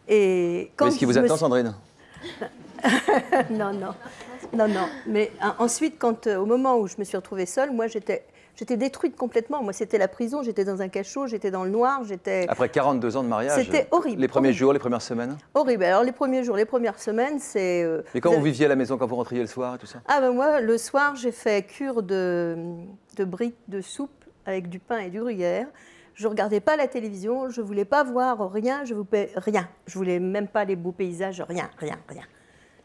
Et quand ce qui vous attend, Sandrine? Non. Mais ensuite, au moment où je me suis retrouvée seule, moi, j'étais détruite complètement. Moi, c'était la prison. J'étais dans un cachot, j'étais dans le noir. Après 42 ans de mariage. C'était horrible. Les premiers jours, les premières semaines. Horrible. Alors, les premiers jours, les premières semaines, c'est... Et quand vous viviez à la maison, quand vous rentriez le soir et tout ça? Ah ben moi, le soir, j'ai fait cure de briques de soupe avec du pain et du gruyère. Je ne regardais pas la télévision, je ne voulais pas voir rien, je ne voulais même pas les beaux paysages, rien.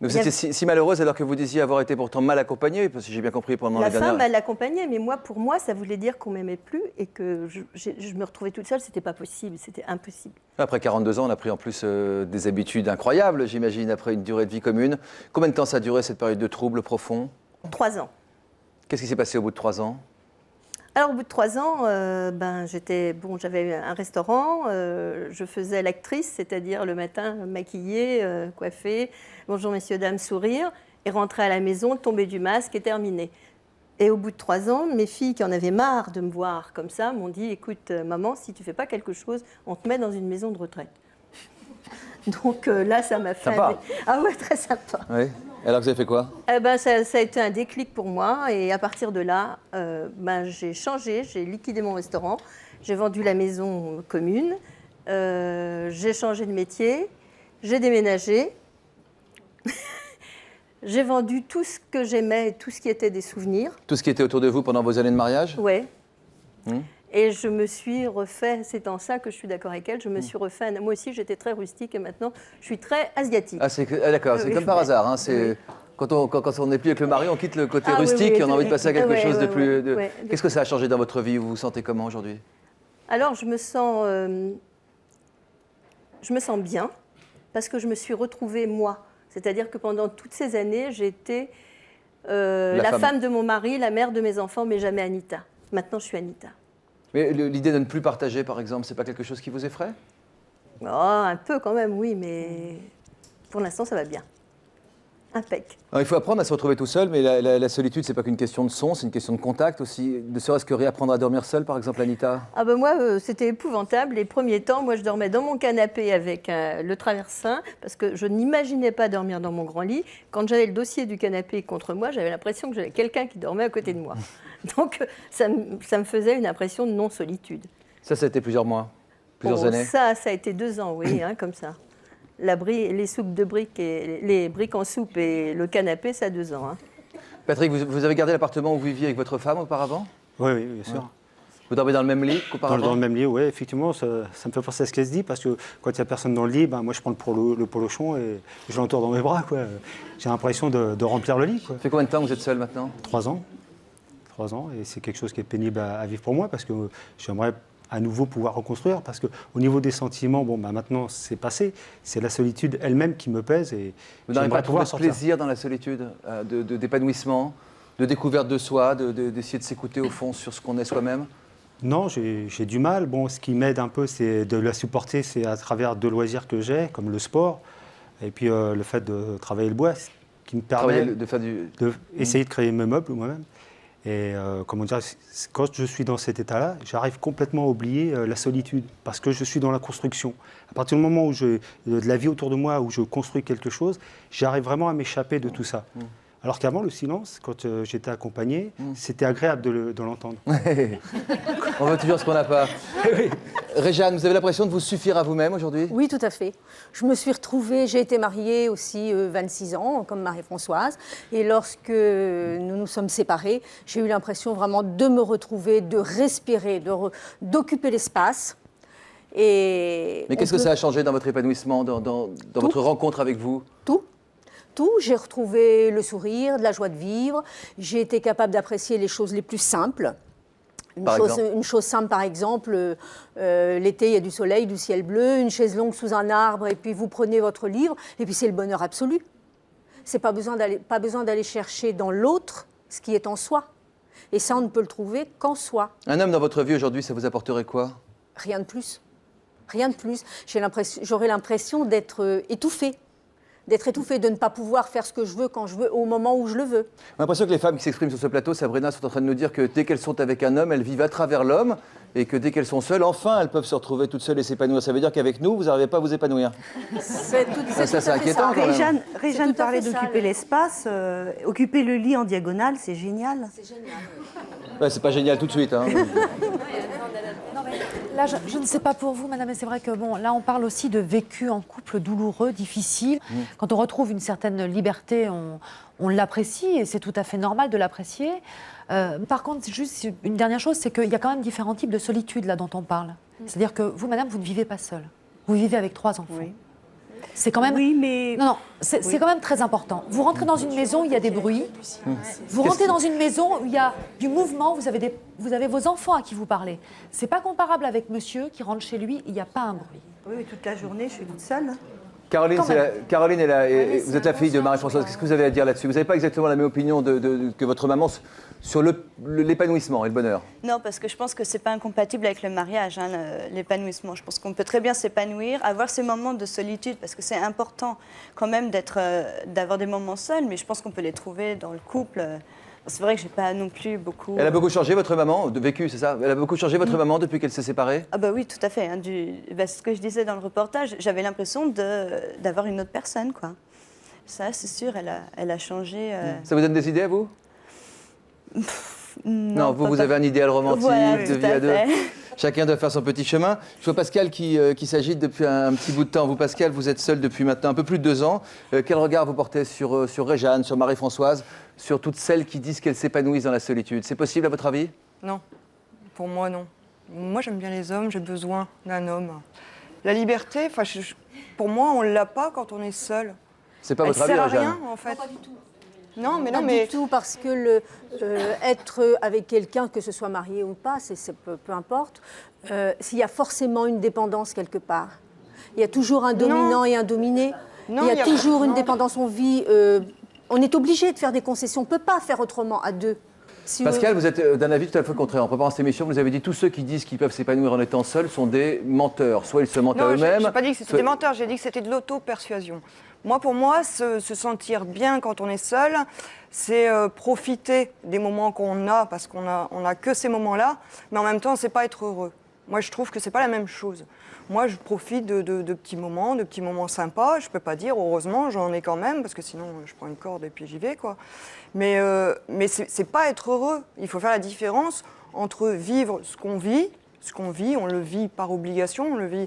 Mais vous étiez si malheureuse alors que vous disiez avoir été pourtant mal accompagnée, parce que j'ai bien compris pendant les dernières... La femme, elle l'accompagnait, mais pour moi, ça voulait dire qu'on m'aimait plus et que je me retrouvais toute seule, c'était pas possible, c'était impossible. Après 42 ans, on a pris en plus des habitudes incroyables, j'imagine, après une durée de vie commune. Combien de temps ça a duré, cette période de troubles profonds? 3 ans. Qu'est-ce qui s'est passé au bout de 3 ans? Alors, au bout de 3 ans, j'avais un restaurant, je faisais l'actrice, c'est-à-dire le matin maquillée, coiffée, bonjour messieurs, dames, sourire, et rentrer à la maison, tomber du masque et terminer. Et au bout de 3 ans, mes filles qui en avaient marre de me voir comme ça m'ont dit, écoute maman, si tu ne fais pas quelque chose, on te met dans une maison de retraite. Donc là, ça m'a fait... Sympa. Ah ouais, très sympa. Oui. Alors, vous avez fait quoi? Ça a été un déclic pour moi. Et à partir de là, j'ai changé, j'ai liquidé mon restaurant, j'ai vendu la maison commune, j'ai changé de métier, j'ai déménagé, j'ai vendu tout ce que j'aimais, tout ce qui était des souvenirs. Tout ce qui était autour de vous pendant vos années de mariage? Oui. Et je me suis refait, c'est en ça que je suis d'accord avec elle, je me suis refait, moi aussi j'étais très rustique et maintenant je suis très asiatique. Ah, d'accord, c'est comme par hasard. Hein, quand on n'est plus avec le mari, on quitte le côté rustique et on a envie de passer à quelque chose de plus... Qu'est-ce que ça a changé dans votre vie? Vous vous sentez comment aujourd'hui? Alors je me sens bien parce que je me suis retrouvée moi. C'est-à-dire que pendant toutes ces années, j'ai été la femme de mon mari, la mère de mes enfants, mais jamais Anita. Maintenant je suis Anita. Mais l'idée de ne plus partager, par exemple, c'est pas quelque chose qui vous effraie? Oh, un peu quand même, oui, mais pour l'instant, ça va bien. Impec. Alors, il faut apprendre à se retrouver tout seul, mais la solitude, c'est pas qu'une question de son, c'est une question de contact aussi. Ne serait-ce que réapprendre à dormir seul, par exemple, Anita? Ah ben moi, c'était épouvantable. Les premiers temps, moi, je dormais dans mon canapé avec le traversin, parce que je n'imaginais pas dormir dans mon grand lit. Quand j'avais le dossier du canapé contre moi, j'avais l'impression que j'avais quelqu'un qui dormait à côté de moi. Donc, ça me faisait une impression de non-solitude. Ça a été plusieurs mois, plusieurs années? Ça a été 2 ans, oui, comme ça. Les soupes de briques, les briques en soupe et le canapé, ça a 2 ans. Patrick, vous avez gardé l'appartement où vous viviez avec votre femme auparavant? Oui, bien sûr. Ouais. Vous dormez dans le même lit qu'auparavant? Dans le même lit, oui, effectivement, ça me fait penser à ce qu'elle se dit, parce que quand il n'y a personne dans le lit, moi je prends le polochon et je l'entoure dans mes bras. J'ai l'impression de remplir le lit. Ça fait combien de temps que vous êtes seul maintenant? 3 ans. 3 ans, et c'est quelque chose qui est pénible à vivre pour moi, parce que j'aimerais à nouveau pouvoir reconstruire, parce qu'au niveau des sentiments, maintenant c'est passé, c'est la solitude elle-même qui me pèse. Et vous n'arrivez pas à trouver de plaisir dans la solitude, d'épanouissement, de découverte de soi, d'essayer de s'écouter au fond sur ce qu'on est soi-même? Non, j'ai du mal. Ce qui m'aide un peu, c'est de la supporter, c'est à travers 2 loisirs que j'ai, comme le sport, et puis le fait de travailler le bois, ce qui me permet d'essayer de créer mes meubles moi-même. Et quand je suis dans cet état-là, j'arrive complètement à oublier la solitude, parce que je suis dans la construction. À partir du moment où de la vie autour de moi, où je construis quelque chose, j'arrive vraiment à m'échapper de tout ça. Alors qu'avant, le silence, quand j'étais accompagné, c'était agréable de l'entendre. On veut toujours ce qu'on n'a pas. Réjeanne, vous avez l'impression de vous suffire à vous-même aujourd'hui? Oui, tout à fait. Je me suis retrouvée, j'ai été mariée aussi 26 ans, comme Marie-Françoise. Et lorsque nous nous sommes séparés, j'ai eu l'impression vraiment de me retrouver, de respirer, d'occuper l'espace. Mais qu'est-ce que ça a changé dans votre épanouissement, dans votre rencontre avec vous? Tout. J'ai retrouvé le sourire, de la joie de vivre. J'ai été capable d'apprécier les choses les plus simples. Une chose simple, par exemple, l'été, il y a du soleil, du ciel bleu, une chaise longue sous un arbre, et puis vous prenez votre livre, et puis c'est le bonheur absolu. C'est pas besoin d'aller chercher dans l'autre ce qui est en soi. Et ça, on ne peut le trouver qu'en soi. Un homme dans votre vie aujourd'hui, ça vous apporterait quoi? Rien de plus. Rien de plus. J'aurais l'impression d'être étouffée. De ne pas pouvoir faire ce que je veux quand je veux, au moment où je le veux. On a l'impression que les femmes qui s'expriment sur ce plateau, Sabrina, sont en train de nous dire que dès qu'elles sont avec un homme, elles vivent à travers l'homme et que dès qu'elles sont seules, enfin, elles peuvent se retrouver toutes seules et s'épanouir. Ça veut dire qu'avec nous, vous n'arrivez pas à vous épanouir. C'est inquiétant quand même. Réjeanne parlait d'occuper l'espace. Occuper le lit en diagonale, c'est génial. C'est génial. Ouais, c'est pas génial tout de suite. Hein. Non, mais là, je ne sais pas pour vous, madame, mais c'est vrai que bon, là, on parle aussi de vécu en couple douloureux, difficile. Quand on retrouve une certaine liberté, on l'apprécie et c'est tout à fait normal de l'apprécier. Par contre, juste une dernière chose, c'est qu'il y a quand même différents types de solitude là dont on parle. C'est-à-dire que vous, madame, vous ne vivez pas seule. Vous vivez avec 3 enfants. Oui. C'est quand même. Oui, mais. Non, c'est quand même très important. Vous rentrez dans une maison où il y a des bruits. Vous rentrez dans une maison où il y a du mouvement. Vous avez vos enfants à qui vous parlez. C'est pas comparable avec monsieur qui rentre chez lui, il n'y a pas un bruit. Oui, toute la journée, je suis toute seule. Caroline, Caroline est là, et vous êtes la fille de Marie-Françoise. Qu'est-ce que vous avez à dire là-dessus? Vous n'avez pas exactement la même opinion que votre maman sur l'épanouissement et le bonheur? Non, parce que je pense que c'est pas incompatible avec le mariage, hein, l'épanouissement. Je pense qu'on peut très bien s'épanouir, avoir ces moments de solitude, parce que c'est important quand même d'avoir des moments seuls, mais je pense qu'on peut les trouver dans le couple. C'est vrai que j'ai pas non plus beaucoup... Elle a beaucoup changé, votre maman, de vécu, c'est ça? Elle a beaucoup changé, votre maman, depuis qu'elle s'est séparée? Ah bah oui, tout à fait. Hein, ce que je disais dans le reportage, j'avais l'impression d'avoir une autre personne, quoi. Ça, c'est sûr, elle a changé... Ça vous donne des idées, à vous? Non, vous avez un idéal romantique de vie à deux. Chacun doit faire son petit chemin. Je vois Pascal qui s'agite depuis un petit bout de temps. Vous, Pascal, vous êtes seul depuis maintenant un peu plus de 2 ans. Quel regard vous portez sur Réjeanne, sur Marie-Françoise, sur toutes celles qui disent qu'elles s'épanouissent dans la solitude? C'est possible, à votre avis? Non. Pour moi, non. Moi, j'aime bien les hommes, j'ai besoin d'un homme. La liberté, pour moi, on ne l'a pas quand on est seul. C'est pas votre avis, Réjeanne? Réjeanne? Elle sert à rien, en fait. Non, pas du tout. Non, mais Pas du tout, parce que être avec quelqu'un, que ce soit marié ou pas, peu importe, s'il y a forcément une dépendance quelque part. Il y a toujours un dominant et un dominé. Non, il y a toujours une dépendance. On est obligé de faire des concessions. On ne peut pas faire autrement à 2. Pascal, vous êtes d'un avis tout à fait contraire. En préparant cette émission, vous avez dit tous ceux qui disent qu'ils peuvent s'épanouir en étant seuls sont des menteurs. Soit ils se mentent à eux-mêmes. Je n'ai pas dit que c'était des menteurs, j'ai dit que c'était de l'auto-persuasion. Pour moi, se sentir bien quand on est seul, c'est profiter des moments qu'on a, parce qu'on a que ces moments-là, mais en même temps, c'est pas être heureux. Moi, je trouve que c'est pas la même chose. Moi, je profite de petits moments sympas. Je peux pas dire, heureusement, j'en ai quand même, parce que sinon, je prends une corde et puis j'y vais, quoi. Mais c'est pas être heureux. Il faut faire la différence entre vivre ce qu'on vit, on le vit par obligation, on le vit...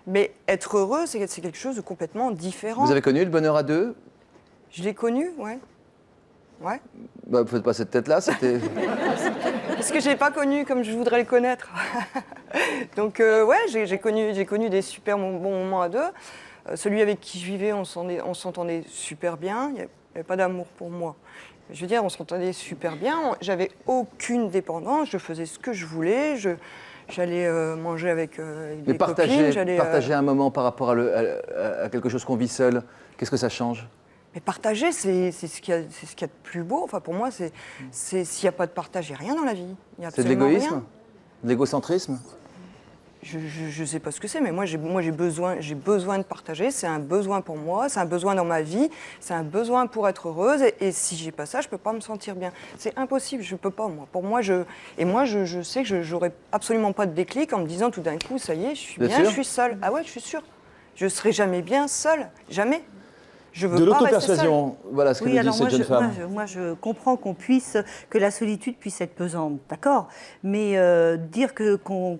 Mais être heureux, c'est quelque chose de complètement différent. Vous avez connu le bonheur à 2? Je l'ai connu, ouais. Ouais. Bah, vous faites pas cette tête-là, c'était... Parce que je l'ai pas connu comme je voudrais le connaître. Donc, ouais, j'ai connu des super bons moments à 2. Celui avec qui je vivais, on s'entendait super bien. Il n'y avait pas d'amour pour moi. Je veux dire, on s'entendait super bien. J'avais aucune dépendance. Je faisais ce que je voulais. J'allais manger avec des copines. Partager un moment par rapport à quelque chose qu'on vit seul, qu'est-ce que ça change? Mais partager, c'est ce qu'il y a de plus beau. Enfin, pour moi, s'il n'y a pas de partage, il n'y a rien dans la vie. C'est de l'égoïsme? De l'égocentrisme? Je ne sais pas ce que c'est, mais moi j'ai besoin de partager. C'est un besoin pour moi, c'est un besoin dans ma vie, c'est un besoin pour être heureuse. Et si j'ai pas ça, je peux pas me sentir bien. C'est impossible, je peux pas moi. Pour moi, je sais que j'aurais absolument pas de déclic en me disant tout d'un coup, ça y est, je suis bien, je suis seule. Ah ouais, je suis sûre. Je serai jamais bien seule, jamais. Je veux de pas rester seule. l'auto-persuasion, voilà ce que nous dit cette jeune femme. Moi, je comprends que la solitude puisse être pesante, d'accord. Mais dire qu'on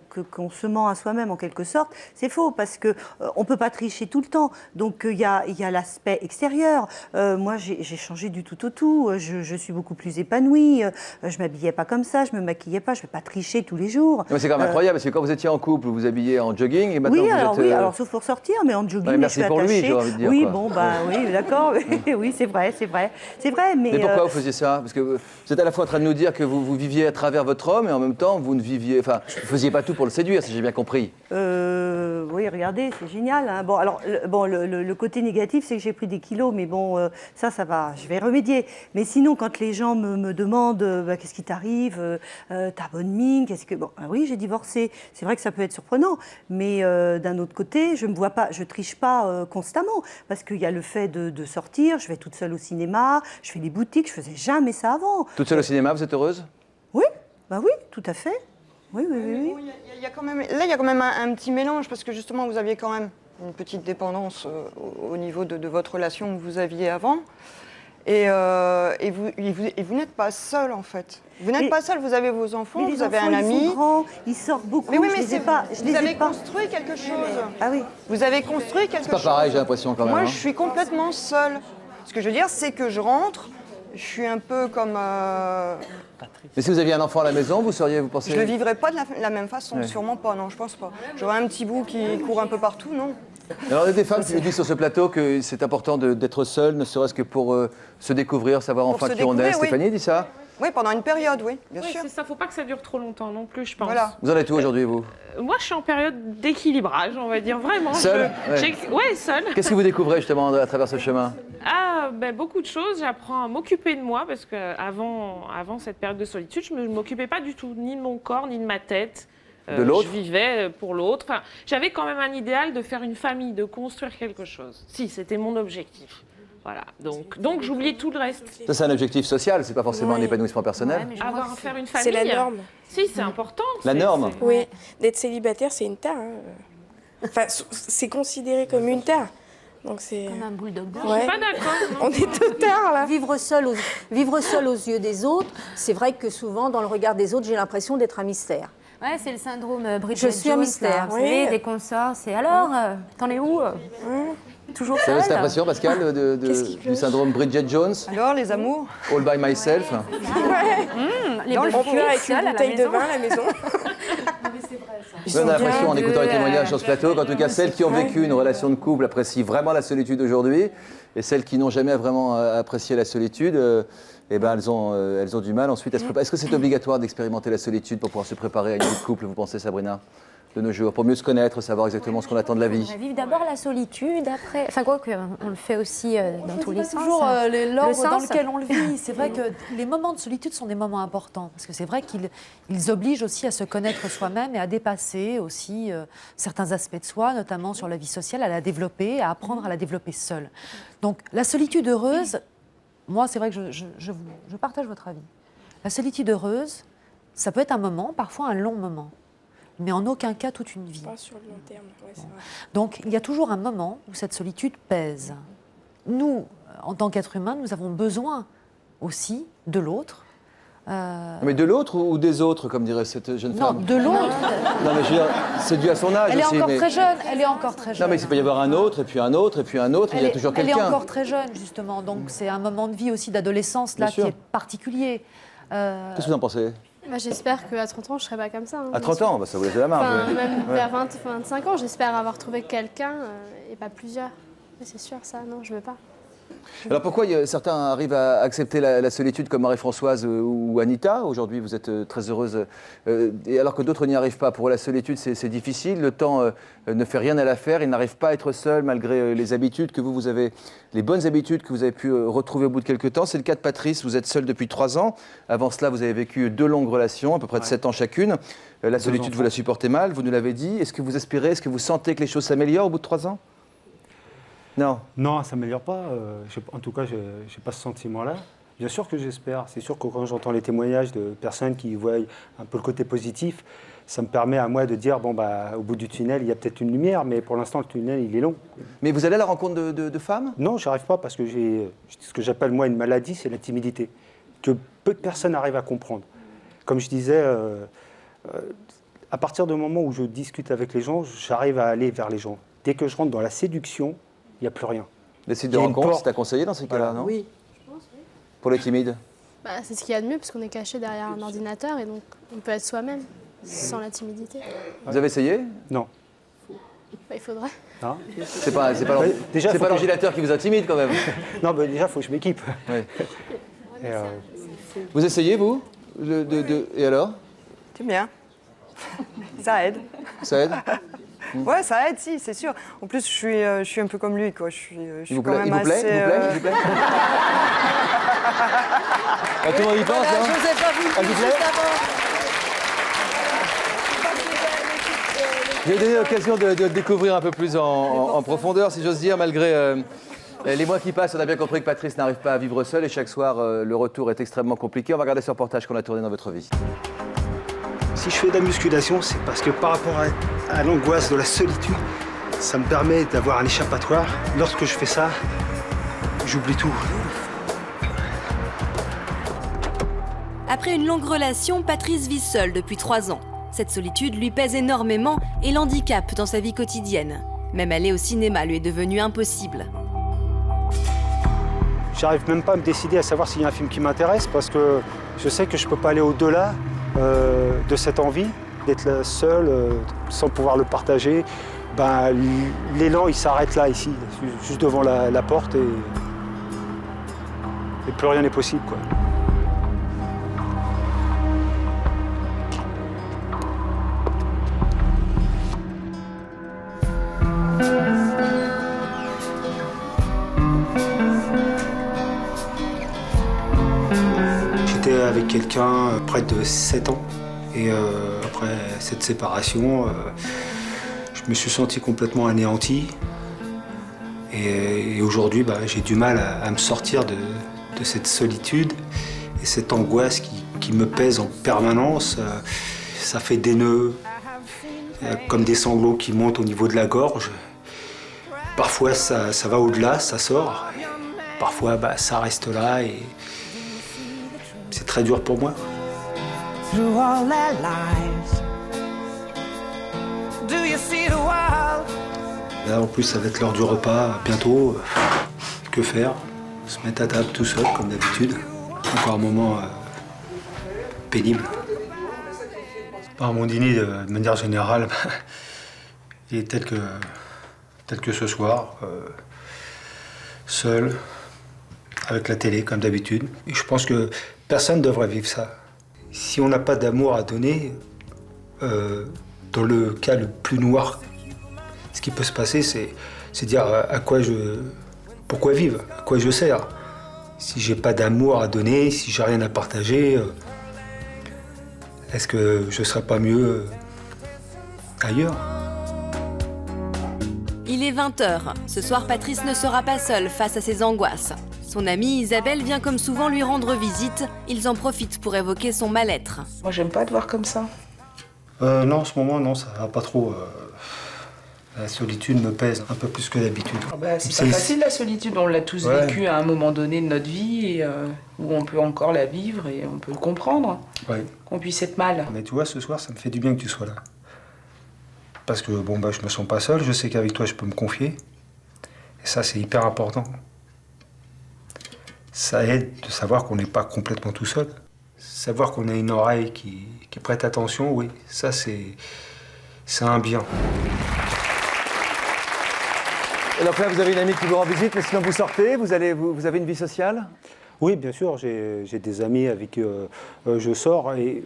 se ment à soi-même en quelque sorte, c'est faux, parce qu'on ne peut pas tricher tout le temps. Donc il y a l'aspect extérieur. Moi, j'ai changé du tout au tout. Je suis beaucoup plus épanouie. Je ne m'habillais pas comme ça, je ne me maquillais pas, je ne vais pas tricher tous les jours. C'est quand même incroyable, parce que quand vous étiez en couple, vous vous habillez en jogging, et maintenant oui, alors sauf pour sortir, mais en jogging, ouais, merci je suis pour attachée. Lui, j'ai envie de dire. Oui, quoi. bon, bah oui. D'accord, oui, c'est vrai. Mais pourquoi vous faisiez ça? Parce que vous êtes à la fois en train de nous dire que vous viviez à travers votre homme, et en même temps, vous ne faisiez pas tout pour le séduire, si j'ai bien compris. Oui, regardez, c'est génial. Hein. Bon, alors, le côté négatif, c'est que j'ai pris des kilos, mais bon, ça va, je vais remédier. Mais sinon, quand les gens me demandent qu'est-ce qui t'arrive, ta bonne mine, oui, j'ai divorcé. C'est vrai que ça peut être surprenant, mais d'un autre côté, je me vois pas, je triche pas constamment, parce qu'il y a le fait de sortir, je vais toute seule au cinéma, je fais des boutiques, je faisais jamais ça avant. Toute seule au cinéma, vous êtes heureuse? Oui, bah oui, tout à fait. Oui, oui, oui. Bon, il y a quand même, là, il y a quand même un petit mélange, parce que justement, vous aviez quand même une petite dépendance au niveau de votre relation que vous aviez avant. Et vous n'êtes pas seul, en fait. Vous n'êtes pas seul, vous avez vos enfants, vous avez un ami. Ils sont grands, ils sortent beaucoup. Mais oui, mais vous avez construit quelque chose. Ah oui. Vous avez construit quelque chose. C'est pas pareil, j'ai l'impression quand même. Moi, hein. je suis complètement seule. Ce que je veux dire, c'est que je rentre, je suis un peu comme... Mais si vous aviez un enfant à la maison, vous pensez... Je ne le vivrais pas de la même façon, Ouais. sûrement pas, non, je pense pas. J'aurais un petit bout qui court un peu partout, non. Alors, il y a des femmes qui nous disent sur ce plateau que c'est important d'être seule, ne serait-ce que pour se découvrir, savoir enfin qui on est. Stéphanie dit ça? Oui, pendant une période, oui, bien Oui, sûr. c'est ça, faut pas que ça dure trop longtemps non plus, je pense. Voilà. Vous en êtes où aujourd'hui, vous? Moi, je suis en période d'équilibrage, on va dire, vraiment. Seule? Ouais, seule. Qu'est-ce que vous découvrez justement à travers ce chemin? Ah, ben, beaucoup de choses. J'apprends à m'occuper de moi parce qu'avant cette période de solitude, je ne m'occupais pas du tout, ni de mon corps, ni de ma tête. De l'autre? Je vivais pour l'autre. Enfin, j'avais quand même un idéal de faire une famille, de construire quelque chose. Si, c'était mon objectif. Voilà. Donc j'oubliais tout le reste. Ça, c'est un objectif social, c'est pas forcément un épanouissement personnel. Faire une famille. C'est la norme. Si, c'est important. La norme? Oui, d'être célibataire, c'est une tare. Enfin, c'est considéré comme une tare. Donc c'est... Comme un bulldog. Ouais. Je suis pas d'accord. On est tout tard, là. Vivre seul aux yeux des autres, c'est vrai que souvent, dans le regard des autres, j'ai l'impression d'être un mystère. Ouais, c'est le syndrome Bridget Je suis un Jones, mystère. là. Vous savez, des consorts, c'est alors, t'en es où Toujours Vous seule avez cette impression, Pascal, du syndrome Bridget Jones? Alors, les amours? All by myself? Les On bonnes pleure filles avec seules une à la bouteille de maison. vin à la maison. On a l'impression, en écoutant les témoignages sur ce plateau, qu'en tout cas, celles qui ont vécu une relation de couple apprécient vraiment la solitude aujourd'hui, et celles qui n'ont jamais vraiment apprécié la solitude, eh ben, elles ont du mal ensuite à se préparer. Est-ce que c'est obligatoire d'expérimenter la solitude pour pouvoir se préparer à une vie de couple, vous pensez, Sabrina, de nos jours, pour mieux se connaître, savoir exactement ce qu'on attend de la vie? On va vivre d'abord la solitude, après... Enfin, quoi que, on le fait aussi dans tous les sens. Toujours l'ordre dans sens. lequel on le vit. C'est vrai que les moments de solitude sont des moments importants, parce que c'est vrai qu'ils obligent aussi à se connaître soi-même et à dépasser aussi certains aspects de soi, notamment sur la vie sociale, à la développer, à apprendre à la développer seule. Donc la solitude heureuse, moi c'est vrai que je partage votre avis. La solitude heureuse, ça peut être un moment, parfois un long moment, mais en aucun cas toute une vie. Pas sur le long terme, ouais, c'est vrai. Donc il y a toujours un moment où cette solitude pèse. Nous, en tant qu'êtres humains, nous avons besoin aussi de l'autre. Mais de l'autre ou des autres, comme dirait cette jeune femme? Non, de l'autre. Non, mais je veux dire, c'est dû à son âge Elle est aussi. encore mais... très jeune. Elle est encore très jeune. Non, mais il peut y avoir un autre, et puis un autre, et puis un autre, il y a toujours Elle est quelqu'un. encore très jeune, justement. Donc c'est un moment de vie aussi d'adolescence là Bien qui sûr. est particulier. Qu'est-ce que vous en pensez? Bah, j'espère qu'à 30 ans, je ne serai pas comme ça. Hein, À 30 ans, bah, ça vous laisse de la marge. Enfin, ouais. même Ouais. vers 20, 25 ans, j'espère avoir trouvé quelqu'un et pas plusieurs. Mais c'est sûr, ça, non, je veux pas. Alors pourquoi certains arrivent à accepter la solitude comme Marie-Françoise ou Anita? Aujourd'hui, vous êtes très heureuse, et alors que d'autres n'y arrivent pas. Pour la solitude, c'est difficile. Le temps ne fait rien à l'affaire. Ils n'arrivent pas à être seuls malgré les habitudes que vous avez, les bonnes habitudes que vous avez pu retrouver au bout de quelques temps. C'est le cas de Patrice. Vous êtes seule depuis 3 ans. Avant cela, vous avez vécu 2 longues relations, à peu près de 7 ans chacune. La solitude, vous la supportez mal. Vous nous l'avez dit. Est-ce que vous espérez, est-ce que vous sentez que les choses s'améliorent au bout de 3 ans? Non. Non, ça ne s'améliore pas. En tout cas, je n'ai pas ce sentiment-là. Bien sûr que j'espère. C'est sûr que quand j'entends les témoignages de personnes qui voient un peu le côté positif, ça me permet à moi de dire, bon, bah, au bout du tunnel, il y a peut-être une lumière, mais pour l'instant, le tunnel, il est long. Mais vous allez à la rencontre de femmes? Non, je n'arrive pas parce que j'ai ce que j'appelle, moi, une maladie, c'est la timidité, que peu de personnes arrivent à comprendre. Comme je disais, à partir du moment où je discute avec les gens, j'arrive à aller vers les gens. Dès que je rentre dans la séduction, il n'y a plus rien. Les sites de rencontres, c'est à conseiller dans ces cas-là, non? Oui. Pour les timides? Bah, c'est ce qu'il y a de mieux, parce qu'on est caché derrière un ordinateur, et donc on peut être soi-même, sans la timidité. Vous avez essayé? Non. Bah, il faudrait. Hein? C'est pas déjà, c'est pas l'ordinateur qui vous intimide quand même. Non, mais déjà, il faut que je m'équipe. Ouais. Et, Vous essayez, vous? Et alors? C'est bien. Ça aide. Ça aide? Ouais, ça aide, si, c'est sûr. En plus, je suis un peu comme lui, quoi. Je suis quand même Il vous plaît? assez... Il vous plaît? Ah, tout le monde y pense, hein? Je vous ai pas vu Ah, il vous plaît? J'ai donné l'occasion de le découvrir un peu plus en profondeur, si j'ose dire, malgré les mois qui passent. On a bien compris que Patrice n'arrive pas à vivre seul et chaque soir, le retour est extrêmement compliqué. On va regarder ce reportage qu'on a tourné dans votre vie. Si je fais de la musculation, c'est parce que par rapport à l'angoisse de la solitude, ça me permet d'avoir un échappatoire. Lorsque je fais ça, j'oublie tout. Après une longue relation, Patrice vit seul depuis 3 ans. Cette solitude lui pèse énormément et l'handicape dans sa vie quotidienne. Même aller au cinéma lui est devenu impossible. J'arrive même pas à me décider à savoir s'il y a un film qui m'intéresse parce que je sais que je peux pas aller au-delà de cette envie d'être là seul, sans pouvoir le partager. Ben, l'élan, il s'arrête là, ici, juste devant la porte et plus rien n'est possible, quoi. J'étais avec quelqu'un près de 7 ans et après cette séparation, je me suis senti complètement anéanti et aujourd'hui j'ai du mal à me sortir de cette solitude et cette angoisse qui me pèse en permanence. Ça fait des nœuds, comme des sanglots qui montent au niveau de la gorge. Parfois ça va au-delà, ça sort. Parfois ça reste là et c'est très dur pour moi. Là en plus ça va être l'heure du repas bientôt. Que faire? Se mettre à table tout seul comme d'habitude. Encore un moment pénible. Mon dîner de manière générale il est tel que ce soir. Seul, avec la télé comme d'habitude. Et je pense que personne ne devrait vivre ça. Si on n'a pas d'amour à donner, dans le cas le plus noir, ce qui peut se passer, c'est dire pourquoi vivre, à quoi je sers. Si j'ai pas d'amour à donner, si j'ai rien à partager, est-ce que je serais pas mieux ailleurs? Il est 20h. Ce soir, Patrice ne sera pas seul face à ses angoisses. Son amie Isabelle vient comme souvent lui rendre visite. Ils en profitent pour évoquer son mal-être. Moi, j'aime pas te voir comme ça. Non, en ce moment, non, ça va pas trop. La solitude me pèse un peu plus que d'habitude. C'est pas facile, la solitude. On l'a tous vécu à un moment donné de notre vie, et, où on peut encore la vivre et on peut le comprendre. Ouais. Qu'on puisse être mal. Mais tu vois, ce soir, ça me fait du bien que tu sois là. Parce que je me sens pas seul, je sais qu'avec toi, je peux me confier. Et ça, c'est hyper important. Ça aide de savoir qu'on n'est pas complètement tout seul. Savoir qu'on a une oreille qui prête attention, oui, ça, c'est un bien. Et donc là, vous avez une amie qui vous rend visite, mais sinon vous sortez, vous avez une vie sociale? Oui, bien sûr, j'ai des amis avec qui je sors et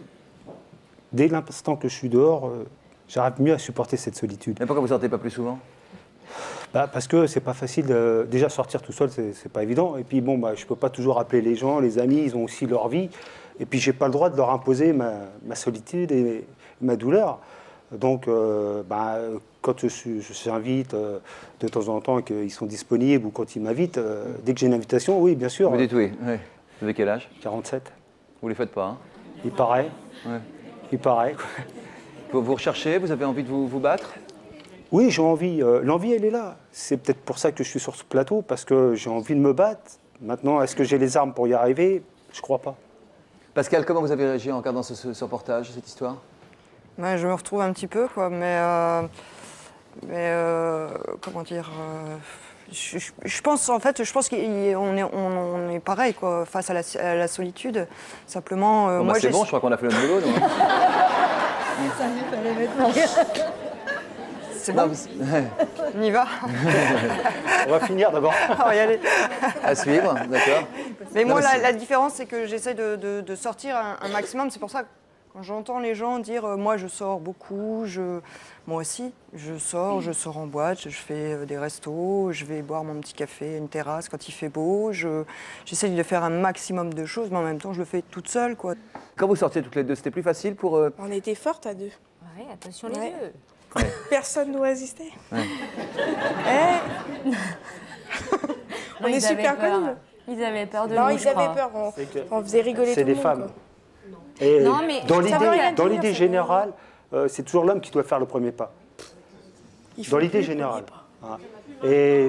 dès l'instant que je suis dehors, j'arrive mieux à supporter cette solitude. Mais pourquoi vous sortez pas plus souvent? Parce que c'est pas facile. Déjà sortir tout seul, c'est pas évident. Et puis je peux pas toujours appeler les gens, les amis, ils ont aussi leur vie. Et puis j'ai pas le droit de leur imposer ma solitude et ma douleur. Donc quand j'invite de temps en temps et qu'ils sont disponibles ou quand ils m'invitent, dès que j'ai une invitation, oui, bien sûr. Vous dites oui. Vous avez quel âge? 47. Vous les faites pas, hein? Il paraît. Ouais. Il paraît. Vous recherchez, vous avez envie de vous battre? Oui, j'ai envie. L'envie, elle est là. C'est peut-être pour ça que je suis sur ce plateau, parce que j'ai envie de me battre. Maintenant, est-ce que j'ai les armes pour y arriver? Je crois pas. Pascal, comment vous avez réagi en regardant ce reportage, cette histoire? Je me retrouve un petit peu, quoi, mais comment dire, je pense qu'on est pareil, quoi, face à la solitude. Simplement, c'est bon, je crois qu'on a fait le boulot. Ça y est, fallait mettre Maria. C'est bon. On y va. On va finir d'abord. On va y aller. À suivre, d'accord. Mais moi, la différence, c'est que j'essaie de sortir un maximum. C'est pour ça que quand j'entends les gens dire moi je sors beaucoup, moi aussi je sors en boîte, je fais des restos, je vais boire mon petit café, une terrasse quand il fait beau, j'essaie de faire un maximum de choses, mais en même temps je le fais toute seule, quoi. Quand vous sortiez toutes les deux, c'était plus facile pour... On était fortes à deux. Ouais, attention les yeux. Ouais. Personne nous résistait. Ouais. On est super connus. Ils avaient peur de nous, nous, ils avaient peur. On faisait rigoler tout le monde. C'est des femmes. Et Non, mais dans ça veut rien l'idée dire, générale, c'est toujours l'homme qui doit faire le premier pas. Dans l'idée générale. Hein. Et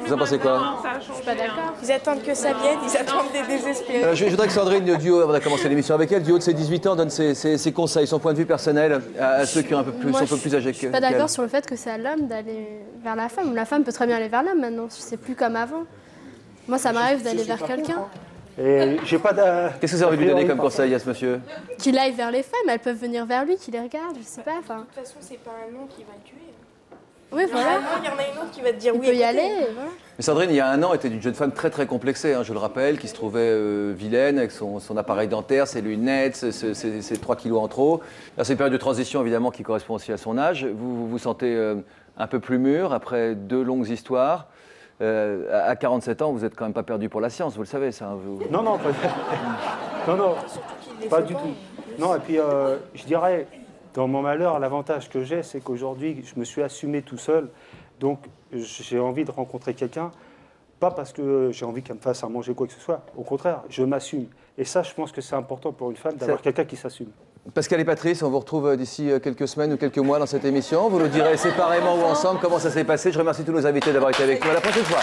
Vous en pensez quoi? Je suis pas d'accord. Ils attendent que ça vienne, ils attendent des désespérés. Je voudrais que Sandrine, on va commencer l'émission avec elle, du haut de ses 18 ans, donne ses conseils, son point de vue personnel à ceux qui sont un peu plus âgés Je suis pas d'accord sur le fait que c'est à l'homme d'aller vers la femme. La femme peut très bien aller vers l'homme maintenant, c'est plus comme avant. Moi, ça m'arrive d'aller vers quelqu'un. Et j'ai pas Qu'est-ce que vous avez envie de lui donner comme conseil à ce monsieur? Qu'il aille vers les femmes, elles peuvent venir vers lui, qu'il les regarde, je sais pas. De toute façon, c'est pas un nom qui va le tuer. Oui, voilà. Il y en a une autre qui va te dire Il oui. peut y écoutez. aller, voilà. Mais Sandrine, il y a un an, était une jeune femme très très complexée, hein, je le rappelle, qui se trouvait vilaine avec son appareil dentaire, ses lunettes, ses 3 kilos en trop. Là, c'est une période de transition évidemment qui correspond aussi à son âge. Vous vous sentez un peu plus mûr après 2 longues histoires. À 47 ans, vous n'êtes quand même pas perdu pour la science, vous le savez ça. Non, pas du tout. Non, et puis je dirais, dans mon malheur, l'avantage que j'ai, c'est qu'aujourd'hui, je me suis assumé tout seul. Donc, j'ai envie de rencontrer quelqu'un, pas parce que j'ai envie qu'elle me fasse à manger quoi que ce soit. Au contraire, je m'assume. Et ça, je pense que c'est important pour une femme d'avoir quelqu'un qui s'assume. Pascal et Patrice, on vous retrouve d'ici quelques semaines ou quelques mois dans cette émission. Vous nous direz séparément ou ensemble comment ça s'est passé. Je remercie tous nos invités d'avoir été avec nous. À la prochaine fois.